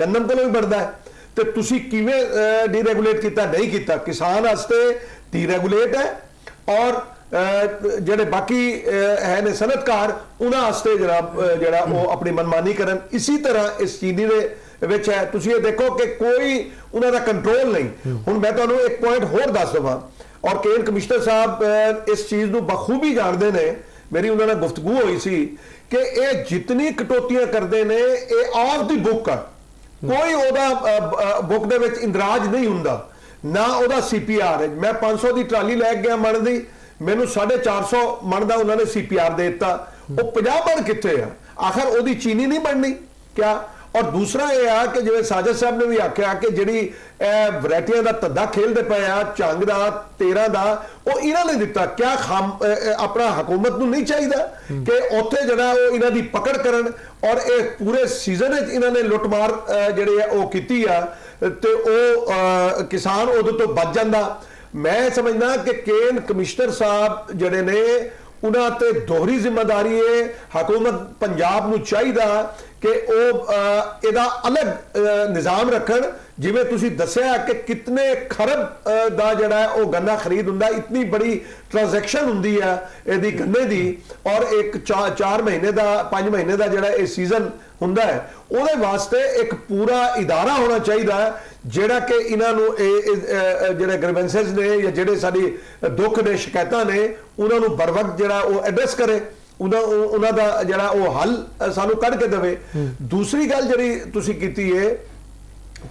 ਗੰਦਮ ਕੋਲੋਂ ਹੀ ਬਣਦਾ ਹੈ, ਤੇ ਤੁਸੀਂ ਕਿਵੇਂ ਡੀਰੈਗੂਲੇਟ ਕੀਤਾ? ਨਹੀਂ ਕੀਤਾ। ਕਿਸਾਨ ਵਾਸਤੇ ਡੀਰੈਗੂਲੇਟ ਹੈ ਔਰ ਜਿਹੜੇ ਬਾਕੀ ਹੈ ਨੇ ਸਨਅਤਕਾਰ ਉਹਨਾਂ ਵਾਸਤੇ ਜਿਹੜਾ ਉਹ ਆਪਣੀ ਮਨਮਾਨੀ ਕਰਨ। ਇਸੇ ਤਰ੍ਹਾਂ ਇਸ ਚੀਨੀ ਦੇ ਵਿੱਚ ਹੈ। ਤੁਸੀਂ ਇਹ ਦੇਖੋ ਕਿ ਕੋਈ ਉਹਨਾਂ ਦਾ ਕੰਟਰੋਲ ਨਹੀਂ। ਹੁਣ ਮੈਂ ਤੁਹਾਨੂੰ ਇੱਕ ਪੁਆਇੰਟ ਹੋਰ ਦੱਸ ਦਵਾਂ, ਔਰ ਕੇਨ ਕਮਿਸ਼ਨਰ ਸਾਹਿਬ ਇਸ ਚੀਜ਼ ਨੂੰ ਬਖੂਬੀ ਜਾਣਦੇ ਨੇ, ਮੇਰੀ ਉਹਨਾਂ ਨਾਲ ਗੁਫ਼ਤਗੂ ਹੋਈ ਸੀ ਕਿ ਇਹ ਜਿਤਨੀ ਕਟੌਤੀਆਂ ਕਰਦੇ ਨੇ ਇਹ ਆਫ ਦੀ ਬੁੱਕ ਆ। ਕੋਈ ਉਹਦਾ ਬੁੱਕ ਦੇ ਵਿੱਚ ਇੰਦਰਾਜ ਨਹੀਂ ਹੁੰਦਾ, ਨਾ ਉਹਦਾ CPR ਹੈ। ਮੈਂ 500 ਦੀ ਟਰਾਲੀ ਲੈ ਗਿਆ ਮਣ ਦੀ, ਮੈਨੂੰ 450 ਮਣ ਦਾ ਉਹਨਾਂ ਨੇ CPR ਦੇ ਦਿੱਤਾ। ਉਹ 50 ਮਣ ਕਿੱਥੇ ਆ? ਆਖਰ ਉਹਦੀ ਚੀਨੀ ਨਹੀਂ ਬਣਨੀ ਕਿਆ? ਔਰ ਦੂਸਰਾ ਇਹ ਆ ਕਿ ਜਿਵੇਂ ਸਾਜਦ ਸਾਹਿਬ ਨੇ ਵੀ ਆਖਿਆ ਕਿ ਜਿਹੜੀ ਵੈਰਾਈਟੀਆਂ ਦਾ ਧੱਦਾ ਖੇਲਦੇ ਪਏ ਆ, ਝੰਗ ਦਾ 13 ਦਾ, ਉਹ ਇਹਨਾਂ ਨੇ ਦਿੱਤਾ। ਕਿਆ ਆਪਣਾ ਹਕੂਮਤ ਨੂੰ ਨਹੀਂ ਚਾਹੀਦਾ ਕਿ ਉੱਥੇ ਜਿਹੜਾ ਉਹ ਇਹਨਾਂ ਦੀ ਪਕੜ ਕਰਨ? ਔਰ ਇਹ ਪੂਰੇ ਸੀਜ਼ਨ ਵਿੱਚ ਇਹਨਾਂ ਨੇ ਲੁੱਟਮਾਰ ਜਿਹੜੇ ਆ ਉਹ ਕੀਤੀ ਆ, ਤੇ ਉਹ ਕਿਸਾਨ ਉਹਦੇ ਤੋਂ ਬਚ ਜਾਂਦਾ। ਮੈਂ ਸਮਝਦਾ ਕਿ ਕੇਨ ਕਮਿਸ਼ਨਰ ਸਾਹਿਬ ਜਿਹੜੇ ਨੇ ਉਹਨਾਂ ਤੇ ਦੋਹਰੀ ਜ਼ਿੰਮੇਵਾਰੀ ਹੈ। ਹਕੂਮਤ ਪੰਜਾਬ ਨੂੰ ਚਾਹੀਦਾ ਕਿ ਉਹ ਇਹਦਾ ਅਲੱਗ ਨਿਜ਼ਾਮ ਰੱਖਣ। ਜਿਵੇਂ ਤੁਸੀਂ ਦੱਸਿਆ ਕਿ ਕਿਤਨੇ ਖਰਬ ਦਾ ਜਿਹੜਾ ਹੈ ਉਹ ਗੰਨਾ ਖਰੀਦ ਹੁੰਦਾ, ਇਤਨੀ ਬੜੀ ਟ੍ਰਾਂਜੈਕਸ਼ਨ ਹੁੰਦੀ ਹੈ ਇਹਦੀ ਗੰਨੇ ਦੀ, ਔਰ ਇੱਕ 4 ਮਹੀਨੇ ਦਾ 5 ਮਹੀਨੇ ਦਾ ਜਿਹੜਾ ਇਹ ਸੀਜ਼ਨ ਹੁੰਦਾ ਹੈ, ਉਹਦੇ ਵਾਸਤੇ ਇੱਕ ਪੂਰਾ ਇਦਾਰਾ ਹੋਣਾ ਚਾਹੀਦਾ ਹੈ ਜਿਹੜਾ ਕਿ ਇਹਨਾਂ ਨੂੰ ਜਿਹੜੇ ਗ੍ਰੀਵੈਂਸਸ ਨੇ ਜਾਂ ਜਿਹੜੇ ਸਾਡੀ ਦੁੱਖ ਦੇ ਸ਼ਿਕਾਇਤਾਂ ਨੇ ਉਹਨਾਂ ਨੂੰ ਬਰ ਵਕਤ ਜਿਹੜਾ ਉਹ ਐਡਰੈਸ ਕਰੇ, ਉਹਨਾਂ ਦਾ ਜਿਹੜਾ ਉਹ ਹੱਲ ਸਾਨੂੰ ਕੱਢ ਕੇ ਦੇਵੇ। ਦੂਸਰੀ ਗੱਲ ਜਿਹੜੀ ਤੁਸੀਂ ਕੀਤੀ ਹੈ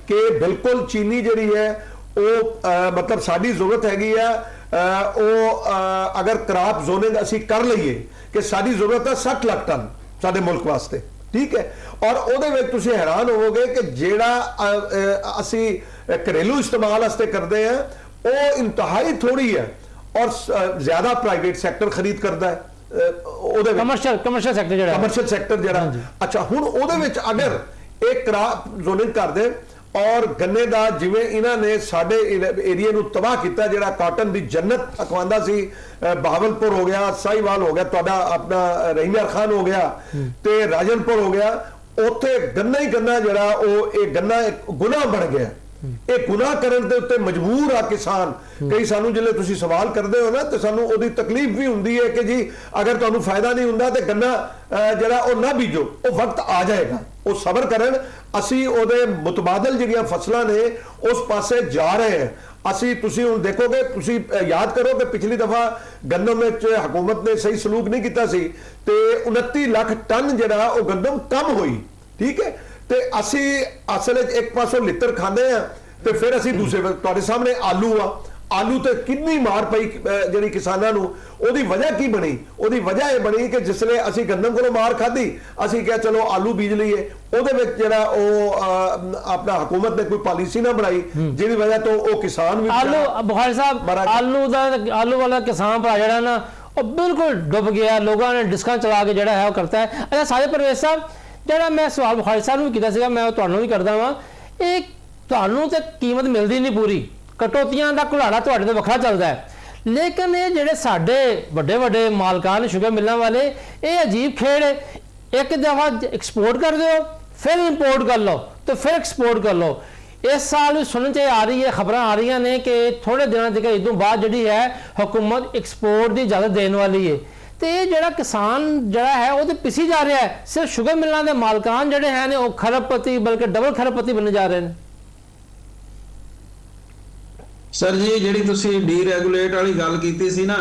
ਕਿ ਬਿਲਕੁਲ ਚੀਨੀ ਜਿਹੜੀ ਹੈ ਉਹ ਮਤਲਬ ਸਾਡੀ ਜ਼ਰੂਰਤ ਹੈਗੀ ਆ, ਉਹ ਅਗਰ ਕ੍ਰਾਪ ਜ਼ੋਨਿੰਗ ਅਸੀਂ ਕਰ ਲਈਏ ਕਿ ਸਾਡੀ ਜ਼ਰੂਰਤ ਹੈ 60 ਲੱਖ ਟਨ ਸਾਡੇ ਮੁਲਕ ਵਾਸਤੇ, ਠੀਕ ਹੈ। ਔਰ ਉਹਦੇ ਵਿੱਚ ਤੁਸੀਂ ਹੈਰਾਨ ਹੋਵੋਗੇ ਕਿ ਜਿਹੜਾ ਅਸੀਂ ਘਰੇਲੂ ਇਸਤੇਮਾਲ ਵਾਸਤੇ ਕਰਦੇ ਆ ਉਹ ਇੰਤਹਾਈ ਥੋੜੀ ਹੈ ਔਰ ਜ਼ਿਆਦਾ ਪ੍ਰਾਈਵੇਟ ਸੈਕਟਰ ਖਰੀਦ ਕਰਦਾ ਹੈ। ਉਹਦੇ ਕਮਰਸ਼ੀਅਲ ਸੈਕਟਰ ਜਿਹੜਾ ਅੱਛਾ, ਹੁਣ ਉਹਦੇ ਵਿੱਚ ਅਗਰ ਇਹ ਕ੍ਰਾਪ ਜ਼ੋਨਿੰਗ ਕਰਦੇ ਔਰ ਗੰਨੇ ਦਾ ਜਿਵੇਂ ਇਹਨਾਂ ਨੇ ਸਾਡੇ ਏਰੀਆ ਨੂੰ ਤਬਾਹ ਕੀਤਾ, ਜਿਹੜਾ ਕਾਟਨ ਦੀ ਜੰਨਤ ਅਖਵਾਂਦਾ ਸੀ, ਬਹਾਵਲਪੁਰ ਹੋ ਗਿਆ, ਸਾਹੀਵਾਲ ਹੋ ਗਿਆ, ਤੁਹਾਡਾ ਆਪਣਾ ਰਹੀਮਯਾਰ ਖਾਨ ਹੋ ਗਿਆ ਤੇ ਰਾਜਨਪੁਰ ਹੋ ਗਿਆ, ਉੱਥੇ ਗੰਨਾ ਹੀ ਗੰਨਾ ਜਿਹੜਾ ਉਹ ਇਹ ਗੰਨਾ ਇੱਕ ਗੁਨਾਹ ਬਣ ਗਿਆ। ਇਹ ਗੁਨਾਹ ਕਰਨ ਦੇ ਉੱਤੇ ਮਜਬੂਰ ਆ ਕਿਸਾਨ। ਕਈ ਸਾਨੂੰ ਜਿਹੜੇ ਤੁਸੀਂ ਸਵਾਲ ਕਰਦੇ ਹੋ ਨਾ ਤੇ ਸਾਨੂੰ ਉਹਦੀ ਤਕਲੀਫ ਵੀ ਹੁੰਦੀ ਹੈ ਕਿ ਜੀ ਅਗਰ ਤੁਹਾਨੂੰ ਫਾਇਦਾ ਨਹੀਂ ਹੁੰਦਾ ਤੇ ਗੰਨਾ ਜਿਹੜਾ ਉਹ ਨਾ ਬੀਜੋ, ਉਹ ਵਕਤ ਆ ਜਾਏਗਾ, ਉਹ ਸਬਰ ਕਰਨ। ਅਸੀਂ ਉਹਦੇ ਮੁਤਬਾਦਲ ਜਿਹੜੀਆਂ ਫਸਲਾਂ ਨੇ ਉਸ ਪਾਸੇ ਜਾ ਰਹੇ ਹਾਂ। ਤੁਸੀਂ ਹੁਣ ਦੇਖੋਗੇ, ਤੁਸੀਂ ਯਾਦ ਕਰੋ ਕਿ ਪਿਛਲੀ ਦਫਾ ਗੰਦਮ ਵਿੱਚ ਹਕੂਮਤ ਨੇ ਸਹੀ ਸਲੂਕ ਨਹੀਂ ਕੀਤਾ ਸੀ ਤੇ 29 ਲੱਖ ਟਨ ਜਿਹੜਾ ਉਹ ਗੰਦਮ ਕਮ ਹੋਈ, ਠੀਕ ਹੈ। ਤੇ ਅਸੀਂ ਅਸਲ ਵਿੱਚ ਇੱਕ ਪਾਸੋਂ ਲਿੱਤਰ ਖਾਂਦੇ ਆ ਤੇ ਫਿਰ ਅਸੀਂ ਦੂਸਰੇ ਤੁਹਾਡੇ ਸਾਹਮਣੇ ਆਲੂ ਤੇ ਕਿੰਨੀ ਮਾਰ ਪਈ ਜਿਹੜੀ ਕਿਸਾਨਾਂ ਨੂੰ। ਉਹਦੀ ਵਜ੍ਹਾ ਕੀ ਬਣੀ? ਉਹਦੀ ਵਜ੍ਹਾ ਇਹ ਬਣੀ ਕਿ ਜਿਸਲੇ ਅਸੀਂ ਗੰਦਮ ਕੋਲੋਂ ਮਾਰ ਖਾਧੀ, ਅਸੀਂ ਕਿਹਾ ਚਲੋ ਆਲੂ ਬੀਜ ਲਈਏ। ਉਹਦੇ ਵਿੱਚ ਜਿਹੜਾ ਉਹ ਆਪਣਾ ਹਕੂਮਤ ਨੇ ਕੋਈ ਪਾਲਿਸੀ ਨਾ ਬਣਾਈ ਜਿਹਦੀ ਵਜ੍ਹਾ ਤੋਂ ਉਹ ਕਿਸਾਨ ਵੀ ਬੁਖਾਰੀ ਸਾਹਿਬ ਆਲੂ ਵਾਲਾ ਕਿਸਾਨ ਭਰਾ ਜਿਹੜਾ ਨਾ ਉਹ ਬਿਲਕੁਲ ਡੁੱਬ ਗਿਆ। ਲੋਕਾਂ ਨੇ ਡਿਸਕਾਂ ਚਲਾ ਕੇ ਜਿਹੜਾ ਹੈ ਉਹ ਕਰਤਾ ਹੈ। ਅੱਛਾ ਸਾਰੇ ਪਰਵੇਜ਼ ਸਾਹਿਬ, ਜਿਹੜਾ ਮੈਂ ਸਵਾਲ ਬੁਖਾਰੀ ਸਾਹਿਬ ਨੂੰ ਕੀਤਾ ਸੀਗਾ, ਮੈਂ ਤੁਹਾਨੂੰ ਵੀ ਕਰਦਾ ਵਾਂ, ਇਹ ਤੁਹਾਨੂੰ ਤੇ ਕੀਮਤ ਮਿਲਦੀ ਨਹੀਂ ਪੂਰੀ, ਕਟੌਤੀਆਂ ਦਾ ਘੁਲਾੜਾ ਤੁਹਾਡੇ ਤੋਂ ਵੱਖਰਾ ਚੱਲਦਾ ਹੈ, ਲੇਕਿਨ ਇਹ ਜਿਹੜੇ ਸਾਡੇ ਵੱਡੇ ਵੱਡੇ ਮਾਲਕਾਨ ਸ਼ੂਗਰ ਮਿਲਾਂ ਵਾਲੇ, ਇਹ ਅਜੀਬ ਖੇਡ ਹੈ। ਇੱਕ ਦਫਾ ਐਕਸਪੋਰਟ ਕਰ ਦਿਓ, ਫਿਰ ਇੰਪੋਰਟ ਕਰ ਲਓ ਤੇ ਫਿਰ ਐਕਸਪੋਰਟ ਕਰ ਲਓ। ਇਸ ਸਾਲ ਵੀ ਸੁਣਨ 'ਚ ਆ ਰਹੀ ਹੈ, ਖਬਰਾਂ ਆ ਰਹੀਆਂ ਨੇ ਕਿ ਥੋੜੇ ਦਿਨਾਂ ਤੱਕ ਇਸ ਤੋਂ ਬਾਅਦ ਜਿਹੜੀ ਹੈ ਹਕੂਮਤ ਐਕਸਪੋਰਟ ਦੀ ਇਜਾਜ਼ਤ ਦੇਣ ਵਾਲੀ ਹੈ। ਤੇ ਇਹ ਜਿਹੜਾ ਕਿਸਾਨ ਜਿਹੜਾ ਹੈ ਉਹ ਤੇ ਪਿੱਛੇ ਜਾ ਰਿਹਾ ਹੈ। ਸਿਰਫ ਸ਼ੂਗਰ ਮਿਲਾਂ ਦੇ ਮਾਲਕਾਨ ਜਿਹੜੇ ਹੈ ਨੇ ਉਹ ਖਰਬਪਤੀ ਬਲਕਿ ਡਬਲ ਖਰਬਪਤੀ ਬਣਨੇ ਜਾ ਰਹੇ ਨੇ। ਸਰ ਜੀ, ਜਿਹੜੀ ਤੁਸੀਂ ਡੀਰੈਗੂਲੇਟ ਵਾਲੀ ਗੱਲ ਕੀਤੀ ਸੀ ਨਾ,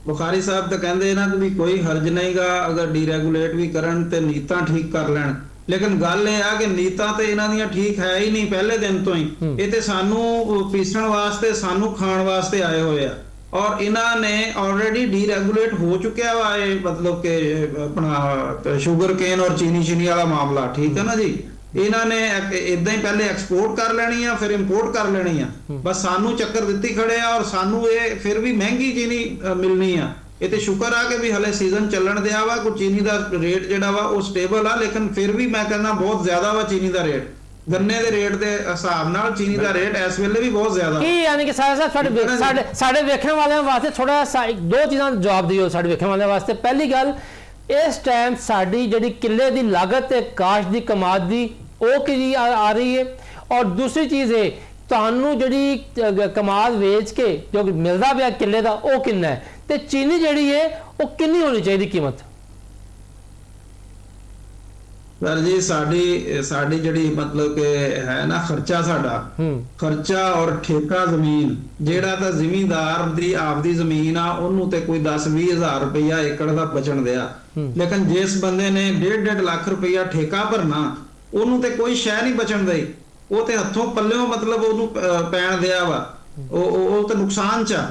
ਬੁਖਾਰੀ ਸਾਹਿਬ ਤਾਂ ਕਹਿੰਦੇ ਨਾ ਕਿ ਵੀ ਕੋਈ ਹਰਜ ਨਹੀਂਗਾ ਅਗਰ ਡੀਰੈਗੂਲੇਟ ਵੀ ਕਰਨ ਤੇ ਨੀਤਾਂ ਠੀਕ ਕਰ ਲੈਣ, ਲੇਕਿਨ ਗੱਲ ਇਹ ਆ ਕਿ ਨੀਤਾਂ ਤੇ ਇਹਨਾਂ ਦੀਆਂ ਠੀਕ ਹੈ ਹੀ ਨਹੀਂ ਪਹਿਲੇ ਦਿਨ ਤੋਂ ਹੀ। ਇਹ ਤੇ ਸਾਨੂੰ ਪੀਸਣ ਵਾਸਤੇ, ਸਾਨੂੰ ਖਾਣ ਵਾਸਤੇ ਆਏ ਹੋਏ ਆ, ਔਰ ਇਹਨਾਂ ਨੇ ਆਲਰੇਡੀ ਡੀਰੈਗੂਲੇਟ ਹੋ ਚੁੱਕਿਆ ਵਾ ਇਹ, ਮਤਲਬ ਕਿ ਆਪਣਾ ਸ਼ੂਗਰ ਕੇਨ ਔਰ ਚੀਨੀ ਵਾਲਾ ਮਾਮਲਾ, ਠੀਕ ਹੈ ਨਾ ਜੀ। ਇਹਨਾਂ ਨੇ ਇਦਾਂ ਹੀ ਪਹਿਲੇ ਐਕਸਪੋਰਟ ਕਰ ਲੈਣੀ ਆ, ਫਿਰ ਇੰਪੋਰਟ ਕਰ ਲੈਣੀ ਆ, ਬਸ ਸਾਨੂੰ ਚੱਕਰ ਦਿੱਤੀ ਖੜੇ ਆ, ਔਰ ਸਾਨੂੰ ਇਹ ਫਿਰ ਵੀ ਮਹਿੰਗੀ ਚੀਨੀ ਮਿਲਣੀ ਆ। ਇਹ ਤੇ ਸ਼ੁਕਰ ਆ ਕਿ ਵੀ ਹਲੇ ਸੀਜ਼ਨ ਚੱਲਣ ਦਿਆ ਵਾ, ਕੋਈ ਚੀਨੀ ਦਾ ਰੇਟ ਜਿਹੜਾ ਵਾ ਉਹ ਸਟੇਬਲ ਆ, ਲੇਕਿਨ ਫਿਰ ਵੀ ਮੈਂ ਕਹਿੰਦਾ ਬਹੁਤ ਜ਼ਿਆਦਾ ਵਾ ਚੀਨੀ ਦਾ ਰੇਟ। ਗੰਨੇ ਦੇ ਰੇਟ ਦੇ ਹਿਸਾਬ ਨਾਲ ਚੀਨੀ ਦਾ ਰੇਟ ਇਸ ਵੇਲੇ ਵੀ ਬਹੁਤ ਜ਼ਿਆਦਾ। ਕੀ ਯਾਨੀ ਕਿ ਸਾਡੇ ਵੇਖਣ ਵਾਲਿਆਂ ਵਾਸਤੇ ਥੋੜਾ ਦੋ ਚੀਜ਼ਾਂ ਦਾ ਜਵਾਬ ਦਿਓ ਸਾਡੇ ਵੇਖਣ ਵਾਲਿਆਂ ਵਾਸਤੇ। ਪਹਿਲੀ ਗੱਲ, ਇਸ ਟਾਈਮ ਸਾਡੀ ਜਿਹੜੀ ਕਿੱਲੇ ਦੀ ਲਾਗਤ ਤੇ ਕਾਸ਼ਤ ਦੀ ਕਮਾਦ ਦੀ ਉਹ ਕੀ ਆ ਰਹੀ ਹੈ, ਔਰ ਦੂਸਰੀ ਚੀਜ਼ ਇਹ ਤੁਹਾਨੂੰ ਜਿਹੜੀ ਕਮਾਦ ਵੇਚ ਕੇ ਜੋ ਮਿਲਦਾ ਪਿਆ ਕਿੱਲੇ ਦਾ ਉਹ ਕਿੰਨਾ ਹੈ, ਤੇ ਚੀਨੀ ਜਿਹੜੀ ਹੈ ਉਹ ਕਿੰਨੀ ਹੋਣੀ ਚਾਹੀਦੀ ਕੀਮਤ? ਸਰ ਜੀ ਸਾਡੀ ਜਿਹੜੀ ਮਤਲਬ ਕਿ ਹੈ ਨਾ ਖਰਚਾ, ਸਾਡਾ ਖਰਚਾ ਔਰ ਠੇਕਾ ਜ਼ਮੀਨ, ਜਿਹੜਾ ਤਾਂ ਜ਼ਿਮੀਂਦਾਰ ਦੀ ਆਪਦੀ ਜ਼ਮੀਨ ਆ ਉਹਨੂੰ ਤੇ ਕੋਈ 10-20 ਹਜ਼ਾਰ ਰੁਪਇਆ ਏਕੜ ਦਾ ਬਚਣ ਦਿਆ, ਲੇਕਿਨ ਜਿਸ ਬੰਦੇ ਨੇ 1.5 ਲੱਖ ਰੁਪਇਆ ਠੇਕਾ ਭਰਨਾ ਉਹਨੂੰ ਤੇ ਕੋਈ ਸ਼ੈ ਨਹੀਂ ਬਚਣ ਦਈ, ਉਹ ਤੇ ਹੱਥੋਂ ਪੱਲਿਓਂ ਮਤਲਬ ਉਹਨੂੰ ਪੈਣ ਦਿਆ ਵਾ। ਉਹ ਤਾਂ ਨੁਕਸਾਨ ਚ ਆ,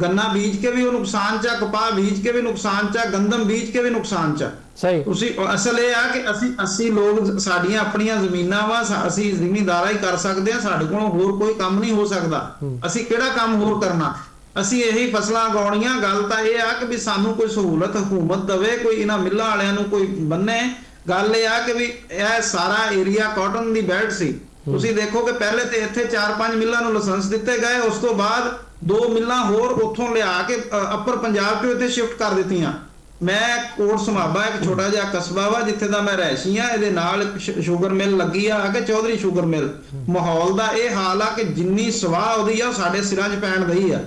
ਗੰਨਾ ਬੀਜ ਕੇ ਵੀ ਉਹ ਨੁਕਸਾਨ ਚ ਆ, ਕਪਾਹ ਬੀਜ ਕੇ ਵੀ ਨੁਕਸਾਨ ਚ ਆ, ਗੰਦਮ ਬੀਜ ਕੇ ਵੀ ਨੁਕਸਾਨ ਚ ਆ। ਸਹੀ। ਤੁਸੀਂ ਅਸਲ ਇਹ ਆ ਕਿ ਅਸੀਂ ਲੋਕ, ਸਾਡੀਆਂ ਆਪਣੀਆਂ ਜ਼ਮੀਨਾਂ ਵਾ, ਅਸੀਂ ਜ਼ਿਮੀਂਦਾਰਾ ਹੀ ਕਰ ਸਕਦੇ ਆ, ਸਾਡੇ ਕੋਲੋਂ ਹੋਰ ਕੋਈ ਕੰਮ ਨਹੀਂ ਹੋ ਸਕਦਾ। ਅਸੀਂ ਕਿਹੜਾ ਕੰਮ ਹੋਰ ਕਰਨਾ, ਅਸੀਂ ਇਹੀ ਫਸਲਾਂ ਉਗਾਉਣੀਆਂ। ਗੱਲ ਤਾਂ ਇਹ ਆ ਕਿ ਵੀ ਸਾਨੂੰ ਕੋਈ ਸਹੂਲਤ ਹਕੂਮਤ ਦਵੇ, ਕੋਈ ਇਹਨਾਂ ਮਿੱਲਾਂ ਵਾਲਿਆਂ ਨੂੰ ਕੋਈ ਬੰਨੇ। ਗੱਲ ਇਹ ਆ ਕਿ ਵੀ ਇਹ ਸਾਰਾ ਏਰੀਆ ਕਾਟਨ ਦੀ ਬੈਲਟ ਸੀ। ਤੁਸੀਂ ਦੇਖੋ ਕਿ ਪਹਿਲੇ ਤੇ ਇੱਥੇ 4-5 ਮਿੱਲਾਂ ਨੂੰ ਲਾਇਸੈਂਸ ਦਿੱਤੇ ਗਏ, ਉਸ ਤੋਂ ਬਾਅਦ 2 ਮਿੱਲਾਂ ਹੋਰ ਉੱਥੋਂ ਲਿਆ ਕੇ ਅੱਪਰ ਪੰਜਾਬ ਤੋਂ ਇੱਥੇ ਸ਼ਿਫਟ ਕਰ ਦਿੱਤੀਆਂ। ਮੈਂ ਕੋਟ ਸਮਾਬਾ ਇੱਕ ਛੋਟਾ ਜਿਹਾ ਕਸਬਾ ਵਾ ਜਿੱਥੇ ਦਾ ਮੈਂ ਰਹਿਸ਼ੀ ਆ, ਇਹਦੇ ਨਾਲ ਸ਼ੂਗਰ ਮਿਲ ਲੱਗੀ ਆ ਕਿ ਚੌਧਰੀ ਸ਼ੂਗਰ ਮਿਲ। ਮਾਹੌਲ ਦਾ ਇਹ ਹਾਲ ਆ ਕਿ ਜਿੰਨੀ ਸਵਾਹ ਉਹਦੀ ਆ ਉਹ ਸਾਡੇ ਸਿਰਾਂ 'ਚ ਪੈਣ ਦਈ ਆ,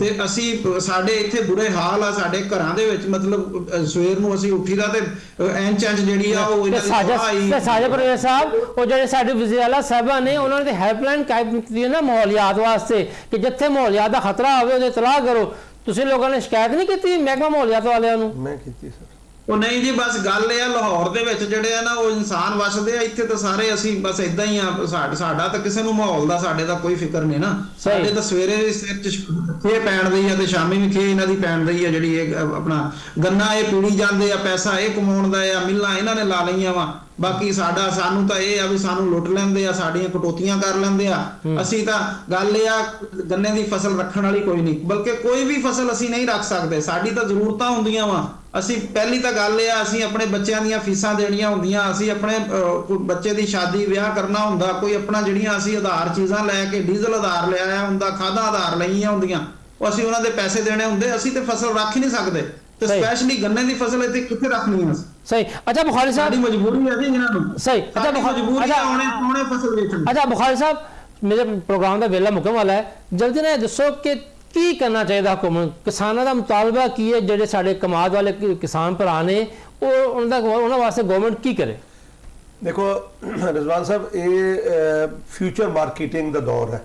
ਤੇ ਅਸੀਂ ਸਾਡੇ ਇੱਥੇ ਬੁਰੇ ਹਾਲ ਆ। ਸਾਡੇ ਘਰਾਂ ਦੇ ਵਿੱਚ ਮਤਲਬ ਸਵੇਰ ਨੂੰ ਅਸੀਂ ਉੱਠੀਦਾ ਤੇ ਇੰਚ ਜਿਹੜੀ ਆ ਉਹ ਸਾਜਾ ਪਰਵੇਜ਼ ਸਾਹਿਬ, ਉਹ ਜਿਹੜੇ ਸਾਡੇ ਵਜ਼ੀਰ ਆਲਾ ਸਾਹਿਬਾਂ ਨੇ ਉਹਨਾਂ ਨੇ ਹੈਲਪਲਾਈਨ ਕਾਇਮ ਕੀਤੀ ਹੈ ਨਾ ਮਾਹੌਲਿਆਤ ਵਾਸਤੇ, ਕਿ ਜਿੱਥੇ ਮਾਹੌਲਿਆਤ ਦਾ ਖਤਰਾ ਹੋਵੇ ਉਹਦੇ ਇਤਲਾਹ ਕਰੋ। ਤੁਸੀਂ ਲੋਕਾਂ ਨੇ ਸ਼ਿਕਾਇਤ ਨਹੀਂ ਕੀਤੀ ਮਹਿਕਮਾ ਮਾਹੌਲਿਆਤ ਵਾਲਿਆਂ ਨੂੰ? ਮੈਂ ਕੀਤੀ ਸਰ। ਉਹ ਨਹੀਂ ਜੀ, ਬਸ ਗੱਲ ਇਹ ਆ ਲਾਹੌਰ ਦੇ ਵਿੱਚ ਜਿਹੜੇ ਆ ਨਾ ਉਹ ਇਨਸਾਨ ਵਸਦੇ ਆ, ਇੱਥੇ ਤਾਂ ਸਾਰੇ ਅਸੀਂ ਬਸ ਇਦਾਂ ਹੀ ਆ। ਸਾਡਾ ਤਾਂ ਕਿਸੇ ਨੂੰ ਮਾਹੌਲ ਦਾ ਸਾਡੇ ਦਾ ਕੋਈ ਫਿਕਰ ਨਹੀਂ ਨਾ। ਸਾਡੇ ਤਾਂ ਸਵੇਰੇ ਸਿਰ 'ਚ ਖੇ ਪੈਣ ਰਹੀ ਆ ਤੇ ਸ਼ਾਮੀ ਵੀ ਖੇ ਇਹਨਾਂ ਦੀ ਪੈਣ ਰਹੀ ਆ। ਜਿਹੜੀ ਇਹ ਆਪਣਾ ਗੰਨਾ ਇਹ ਪੀੜੀ ਜਾਂਦੇ ਆ, ਪੈਸਾ ਇਹ ਕਮਾਉਣ ਦਾ ਆ, ਮਿੱਲਾਂ ਇਹਨਾਂ ਨੇ ਲਾ ਲਈਆਂ ਵਾ। ਬਾਕੀ ਸਾਨੂੰ ਤਾਂ ਇਹ ਆ ਵੀ ਸਾਨੂੰ ਲੁੱਟ ਲੈਂਦੇ ਆ, ਸਾਡੀਆਂ ਕਟੌਤੀਆਂ ਕਰ ਲੈਂਦੇ ਆ। ਅਸੀਂ ਤਾਂ ਗੱਲ ਇਹ ਆ, ਗੰਨੇ ਦੀ ਫਸਲ ਰੱਖਣ ਵਾਲੀ ਕੋਈ ਨਹੀਂ, ਬਲਕਿ ਕੋਈ ਵੀ ਫਸਲ ਅਸੀਂ ਨਹੀਂ ਰੱਖ ਸਕਦੇ। ਸਾਡੀ ਤਾਂ ਜ਼ਰੂਰਤਾਂ ਹੁੰਦੀਆਂ ਵਾ। ਅਸੀਂ ਪਹਿਲੀ ਤਾਂ ਗੱਲ ਇਹ ਆ, ਅਸੀਂ ਆਪਣੇ ਬੱਚਿਆਂ ਦੀਆਂ ਫੀਸਾਂ ਦੇਣੀਆਂ ਹੁੰਦੀਆਂ, ਅਸੀਂ ਆਪਣੇ ਬੱਚੇ ਦੀ ਸ਼ਾਦੀ ਵਿਆਹ ਕਰਨਾ ਹੁੰਦਾ, ਕੋਈ ਆਪਣਾ ਜਿਹੜੀਆਂ ਅਸੀਂ ਆਧਾਰ ਚੀਜ਼ਾਂ ਲੈ ਕੇ, ਡੀਜ਼ਲ ਆਧਾਰ ਲਿਆਇਆ ਹੁੰਦਾ, ਖਾਦਾਂ ਆਧਾਰ ਲਈਆਂ ਹੁੰਦੀਆਂ, ਉਹ ਅਸੀਂ ਉਹਨਾਂ ਦੇ ਪੈਸੇ ਦੇਣੇ ਹੁੰਦੇ। ਅਸੀਂ ਤੇ ਫਸਲ ਰੱਖ ਹੀ ਨਹੀਂ ਸਕਦੇ, ਤੇ ਸਪੈਸ਼ਲੀ ਗੰਨੇ ਦੀ ਫਸਲ ਇੱਥੇ ਕਿੱਥੇ ਰੱਖਣੀ ਹੈ? ਸਹੀ। ਅੱਛਾ ਬੁਖਾਰੀ ਸਾਹਿਬ, ਸਾਡੀ ਮਜਬੂਰੀ ਹੈ ਜੀ ਇਹਨਾਂ ਨੂੰ। ਸਹੀ। ਅੱਛਾ ਮਜਬੂਰੀ ਹੈ ਆਉਣੇ ਫਸਲ ਵੇਚਣ। ਅੱਛਾ ਬੁਖਾਰੀ ਸਾਹਿਬ, ਮੇਰੇ ਪ੍ਰੋਗਰਾਮ ਦਾ ਵੇਲਾ ਮੁੱਕਣ ਵਾਲਾ ਹੈ, ਜਲਦੀ ਨਾਲ ਦੱਸੋ ਕਿ ਕੀ ਕਰਨਾ ਚਾਹੀਦਾ ਹੁਕੂਮਤ? ਕਿਸਾਨਾਂ ਦਾ ਮੁਤਾਲਬਾ ਕੀ ਹੈ? ਜਿਹੜੇ ਸਾਡੇ ਕਮਾਦ ਵਾਲੇ ਕਿਸਾਨ ਭਰਾ ਨੇ ਉਹਨਾਂ ਵਾਸਤੇ ਗਵਰਨਮੈਂਟ ਕੀ ਕਰੇ? ਦੇਖੋ ਰਿਜ਼ਵਾਨ ਸਾਹਿਬ, ਇਹ ਫਿਊਚਰ ਮਾਰਕੀਟਿੰਗ ਦਾ ਦੌਰ ਹੈ।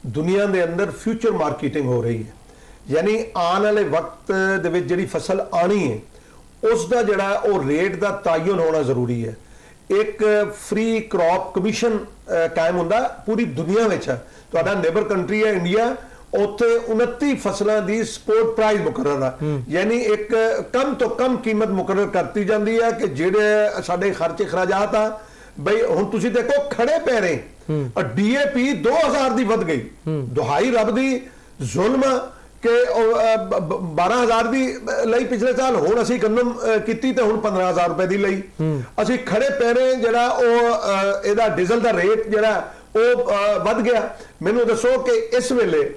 ਦੁਨੀਆ ਦੇ ਅੰਦਰ ਫਿਊਚਰ ਮਾਰਕੀਟਿੰਗ ਹੋ ਰਹੀ ਹੈ, ਯਾਨੀ ਆਉਣ ਵਾਲੇ ਵਕਤ ਦੇ ਵਿੱਚ ਜਿਹੜੀ ਫਸਲ ਆਣੀ ਹੈ ਉਸ ਦਾ ਜਿਹੜਾ ਉਹ ਰੇਟ ਦਾ ਤਾਯਨ ਹੋਣਾ ਜ਼ਰੂਰੀ ਹੈ। ਇੱਕ ਫ੍ਰੀ ਕ੍ਰੌਪ ਕਮਿਸ਼ਨ ਕਾਇਮ ਹੁੰਦਾ ਪੂਰੀ ਦੁਨੀਆ ਵਿੱਚ। ਤੁਹਾਡਾ ਨੇਬਰ ਕੰਟਰੀ ਹੈ ਇੰਡੀਆ, ਉੱਥੇ 29 ਫਸਲਾਂ ਦੀ ਸਪੋਰਟ ਪ੍ਰਾਈਸ ਮੁਕਰਰ ਆ, ਯਾਨੀ ਇੱਕ ਕਮ ਤੋਂ ਕਮ ਕੀਮਤ ਮੁਕਰਰ ਕਰਤੀ ਜਾਂਦੀ ਹੈ ਕਿ ਜਿਹੜੇ ਸਾਡੇ ਖਰਚੇ ਖਰਾਜਾਤ ਆ। ਬਈ ਹੁਣ ਤੁਸੀਂ ਦੇਖੋ ਖੜੇ ਪੈਰੇ DAP 2000 ਦੀ ਵੱਧ ਗਈ। ਦੁਹਾਈ ਰੱਬ ਦੀ ਜ਼ੁਲਮ ਕਿ 12000 ਦੀ ਲਈ ਪਿਛਲੇ ਸਾਲ, ਹੁਣ ਅਸੀਂ ਗੰਦਮ ਕੀਤੀ ਤੇ ਹੁਣ 15000 ਰੁਪਏ ਦੀ ਲਈ। ਅਸੀਂ ਖੜੇ ਪੈਰੇ ਜਿਹੜਾ ਉਹ ਇਹਦਾ ਡੀਜ਼ਲ ਦਾ ਰੇਟ ਜਿਹੜਾ ਉਹ ਵੱਧ ਗਿਆ। ਮੈਨੂੰ ਦੱਸੋ ਕਿ ਇਸ ਵੇਲੇ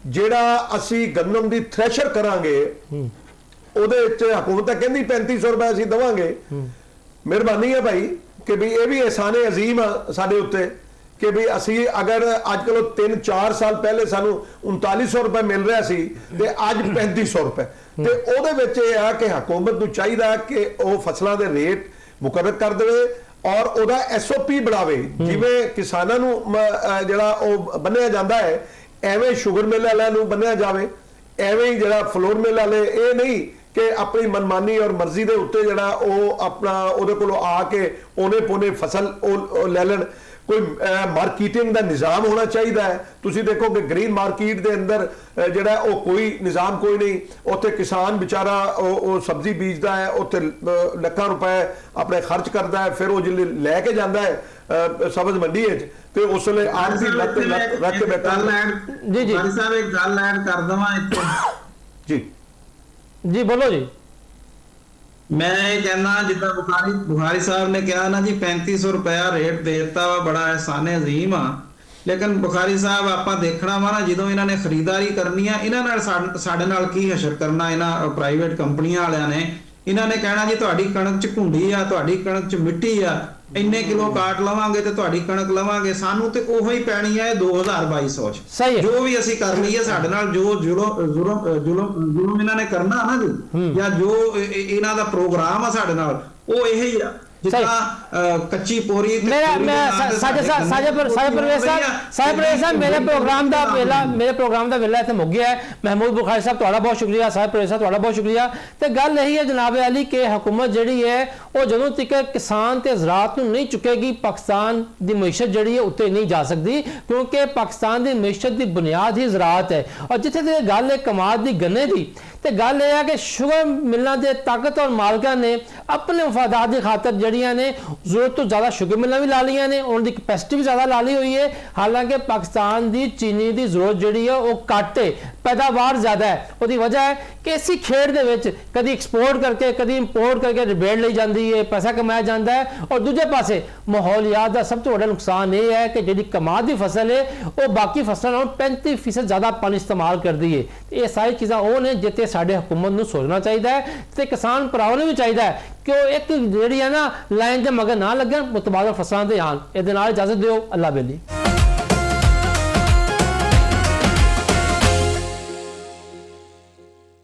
ਜਿਹੜਾ ਅਸੀਂ ਗੰਦਮ ਦੀ ਥ੍ਰੈਸ਼ਰ ਕਰਾਂਗੇ ਉਹਦੇ ਵਿੱਚ ਹਕੂਮਤ ਤਾਂ ਕਹਿੰਦੀ 3500 ਰੁਪਏ ਅਸੀਂ ਦੇਵਾਂਗੇ। ਮਿਹਰਬਾਨੀ ਹੈ ਭਾਈ ਕਿ ਵੀ ਇਹ ਵੀ ਇਹਸਾਨ ਅਜ਼ੀਮ ਆ ਸਾਡੇ ਉੱਤੇ ਕਿ ਵੀ ਅਸੀਂ ਅਗਰ ਅੱਜ ਕੱਲ੍ਹ 3-4 ਸਾਲ ਪਹਿਲੇ ਸਾਨੂੰ 3900 ਰੁਪਏ ਮਿਲ ਰਿਹਾ ਸੀ ਤੇ ਅੱਜ 3500 ਰੁਪਏ, ਤੇ ਉਹਦੇ ਵਿੱਚ ਇਹ ਆ ਕਿ ਹਕੂਮਤ ਨੂੰ ਚਾਹੀਦਾ ਕਿ ਉਹ ਫਸਲਾਂ ਦੇ ਰੇਟ ਮੁਕਰਰ ਕਰ ਦੇਵੇ ਔਰ ਉਹਦਾ SOP ਬਣਾਵੇ। ਜਿਵੇਂ ਕਿਸਾਨਾਂ ਨੂੰ ਜਿਹੜਾ ਉਹ ਬੰਨਿਆ ਜਾਂਦਾ ਹੈ, ਐਵੇਂ ਸ਼ੂਗਰ ਮਿਲ ਵਾਲਿਆਂ ਨੂੰ ਬੰਨਿਆ ਜਾਵੇ। ਐਵੇਂ ਹੀ ਜਿਹੜਾ ਫਲੋਰ ਮਿਲ ਵਾਲੇ, ਇਹ ਨਹੀਂ ਕਿ ਆਪਣੀ ਮਨਮਾਨੀ ਔਰ ਮਰਜ਼ੀ ਦੇ ਉੱਤੇ ਜਿਹੜਾ ਉਹ ਆਪਣਾ ਉਹਦੇ ਕੋਲੋਂ ਆ ਕੇ ਉਹਨੇ ਪੋਨੇ ਫਸਲ ਉਹ ਲੈ ਲੈਣ। ਕੋਈ ਮਾਰਕੀਟਿੰਗ ਦਾ ਨਿਜ਼ਾਮ ਹੋਣਾ ਚਾਹੀਦਾ ਹੈ। ਤੁਸੀਂ ਦੇਖੋ ਕਿ ਗ੍ਰੀਨ ਮਾਰਕੀਟ ਦੇ ਅੰਦਰ ਜਿਹੜਾ ਉਹ ਕੋਈ ਨਿਜ਼ਾਮ ਕੋਈ ਨਹੀਂ। ਉੱਥੇ ਕਿਸਾਨ ਵਿਚਾਰਾ ਉਹ ਸਬਜ਼ੀ ਬੀਜਦਾ ਹੈ, ਉੱਥੇ ਲੱਖਾਂ ਰੁਪਏ ਆਪਣੇ ਖਰਚ ਕਰਦਾ ਹੈ, ਫਿਰ ਉਹ ਜਿਹੜੇ ਲੈ ਕੇ ਜਾਂਦਾ ਹੈ ਸਬਜ਼ ਮੰਡੀ ਵਿੱਚ ਤੇ ਉਸ ਵੇਲੇ ਆਪ ਦੀ ਰੱਖ ਕੇ ਬੈਠਾ। ਜੀ ਜੀ ਸਾਹਿਬ ਇੱਕ ਗੱਲ ਐਡ ਕਰ ਦਵਾਂ ਇੱਥੇ। ਜੀ ਜੀ ਬੋਲੋ ਜੀ। ਮੈਂ ਇਹ ਕਹਿੰਦਾ ਜਿੱਦਾਂ ਬੁਖਾਰੀ ਸਾਹਿਬ ਨੇ ਕਿਹਾ ਨਾ ਜੀ 3500 ਰੁਪਇਆ ਰੇਟ ਦੇ ਦਿੱਤਾ ਵਾ, ਬੜਾ ਅਹਿਸਾਨ ਅਜ਼ੀਮ ਆ। ਲੇਕਿਨ ਬੁਖਾਰੀ ਸਾਹਿਬ ਆਪਾਂ ਦੇਖਣਾ ਵਾ ਨਾ, ਜਦੋਂ ਇਹਨਾਂ ਨੇ ਖਰੀਦਦਾਰੀ ਕਰਨੀ ਆ, ਇਹਨਾਂ ਨਾਲ ਸਾਡੇ ਨਾਲ ਕੀ ਹਸ਼ਰ ਕਰਨਾ ਇਹਨਾਂ ਪ੍ਰਾਈਵੇਟ ਕੰਪਨੀਆਂ ਵਾਲਿਆਂ ਨੇ। ਇਹਨਾਂ ਨੇ ਕਹਿਣਾ ਜੀ ਤੁਹਾਡੀ ਕਣਕ ਚ ਘੁੰਡੀ ਆ, ਤੁਹਾਡੀ ਕਣਕ ਚ ਮਿੱਟੀ ਆ, ਇੰਨੇ ਕਿਲੋ ਕਾਟ ਲਵਾਂਗੇ ਤੇ ਤੁਹਾਡੀ ਕਣਕ ਲਵਾਂਗੇ। ਸਾਨੂੰ ਤੇ ਉਹੋ ਹੀ ਪੈਣੀ ਆ 2200 ਚ। ਸਹੀ ਹੈ। ਜੋ ਵੀ ਅਸੀਂ ਕਰ ਲਈਏ ਸਾਡੇ ਨਾਲ ਜੋ ਜ਼ੁਲਮ ਇਹਨਾਂ ਨੇ ਕਰਨਾ ਨਾ ਜੀ, ਜਾਂ ਜੋ ਇਹਨਾਂ ਦਾ ਪ੍ਰੋਗਰਾਮ ਆ ਸਾਡੇ ਨਾਲ, ਉਹ ਇਹ ਹੀ ਆ। ਜਿੱਦਾਂ ਕੱਚੀ ਪੋਰੀ ਸਾਜੇ ਪ੍ਰਵੇਸ਼ ਸਾਹਿਬ ਮੇਰੇ ਪ੍ਰੋਗਰਾਮ ਦਾ ਵੇਲਾ ਇੱਥੇ ਮੁੱਕ ਗਿਆ ਹੈ। ਮਹਿਮੂਦ ਬੁਖਾਰੀ ਸਾਹਿਬ ਤੁਹਾਡਾ ਬਹੁਤ ਸ਼ੁਕਰੀਆ, ਸਾਹਿਬ ਪ੍ਰਵੇਸ਼ ਸਾਹਿਬ ਤੁਹਾਡਾ ਬਹੁਤ ਸ਼ੁਕਰੀਆ। ਤੇ ਗੱਲ ਇਹੀ ਹੈ ਜਨਾਬ ਅਲੀ ਕਿ ਹਕੂਮਤ ਜਿਹੜੀ ਹੈ ਉਹ ਜਦੋਂ ਤੱਕ ਕਿਸਾਨ ਤੇ ਜ਼ਰਾਤ ਨੂੰ ਨਹੀਂ ਚੁੱਕੇਗੀ, ਪਾਕਿਸਤਾਨ ਦੀ ਮਈਸ਼ਤ ਜਿਹੜੀ ਹੈ ਉੱਤੇ ਨਹੀਂ ਜਾ ਸਕਦੀ, ਕਿਉਂਕਿ ਪਾਕਿਸਤਾਨ ਦੀ ਮਈਸ਼ਤ ਦੀ ਬੁਨਿਆਦ ਹੀ ਜ਼ਰਾਤ ਹੈ। ਔਰ ਜਿੱਥੇ ਤੱਕ ਗੱਲ ਹੈ ਕਮਾਦ ਦੀ ਗੰਨੇ ਦੀ, ਤੇ ਗੱਲ ਇਹ ਹੈ ਕਿ ਸ਼ੂਗਰ ਮਿਲਾਂ ਦੇ ਤਾਕਤ ਔਰ ਮਾਲਕਾਂ ਨੇ ਆਪਣੇ ਮਫਾਦਾਤ ਦੀ ਖਾਤਰ ਜਿਹੜੀਆਂ ਨੇ ਜ਼ਰੂਰਤ ਤੋਂ ਜ਼ਿਆਦਾ ਸ਼ੂਗਰ ਮਿਲਾਂ ਵੀ ਲਾ ਲਈਆਂ ਨੇ, ਉਹਨਾਂ ਦੀ ਕੈਪੈਸਿਟੀ ਵੀ ਜ਼ਿਆਦਾ ਲਾ ਲਈ ਹੋਈ ਹੈ। ਹਾਲਾਂਕਿ ਪਾਕਿਸਤਾਨ ਦੀ ਚੀਨੀ ਦੀ ਜ਼ਰੂਰਤ ਜਿਹੜੀ ਹੈ ਉਹ ਘੱਟ ਹੈ, ਪੈਦਾਵਾਰ ਜ਼ਿਆਦਾ ਹੈ। ਉਹਦੀ ਵਜ੍ਹਾ ਹੈ ਕਿ ਇसी ਖੇਡ ਦੇ ਵਿੱਚ ਕਦੀ ਐਕਸਪੋਰਟ ਕਰਕੇ ਕਦੀ ਇੰਪੋਰਟ ਕਰਕੇ ਰਿਬੇਟ ਲਈ ਜਾਂਦੀ ਹੈ, ਪੈਸਾ ਕਮਾਇਆ ਜਾਂਦਾ ਹੈ। ਔਰ ਦੂਜੇ ਪਾਸੇ ਮਾਹੌਲੀਆਤ ਦਾ ਸਭ ਤੋਂ ਵੱਡਾ ਨੁਕਸਾਨ ਇਹ ਹੈ ਕਿ ਜਿਹੜੀ ਕਮਾਦ ਦੀ ਫਸਲ ਹੈ ਉਹ ਬਾਕੀ ਫਸਲਾਂ ਨਾਲੋਂ 35% ਜ਼ਿਆਦਾ ਪਾਣੀ ਇਸਤੇਮਾਲ ਕਰਦੀ ਹੈ। ਇਹ ਸਾਰੀ ਚੀਜ਼ਾਂ ਉਹ ਨੇ ਜਿੱਤੇ ਸਾਡੇ ਹਕੂਮਤ ਨੂੰ ਸੋਚਣਾ ਚਾਹੀਦਾ ਹੈ ਤੇ ਕਿਸਾਨ ਭਰਾਵਾਂ ਨੂੰ ਵੀ ਚਾਹੀਦਾ ਹੈ ਕਿ ਉਹ ਇੱਕ ਜਿਹੜੀ ਹੈ ਨਾ ਲਾਈਨ ਦੇ ਮਗਰ ਨਾ ਲੱਗਣ, ਮੁਤਬਾਦਲ ਫਸਲਾਂ ਤੇ ਆਉਣ। ਇਹਦੇ ਨਾਲ ਇਜਾਜ਼ਤ ਦਿਓ। ਅੱਲਾ ਬੇਲੀ।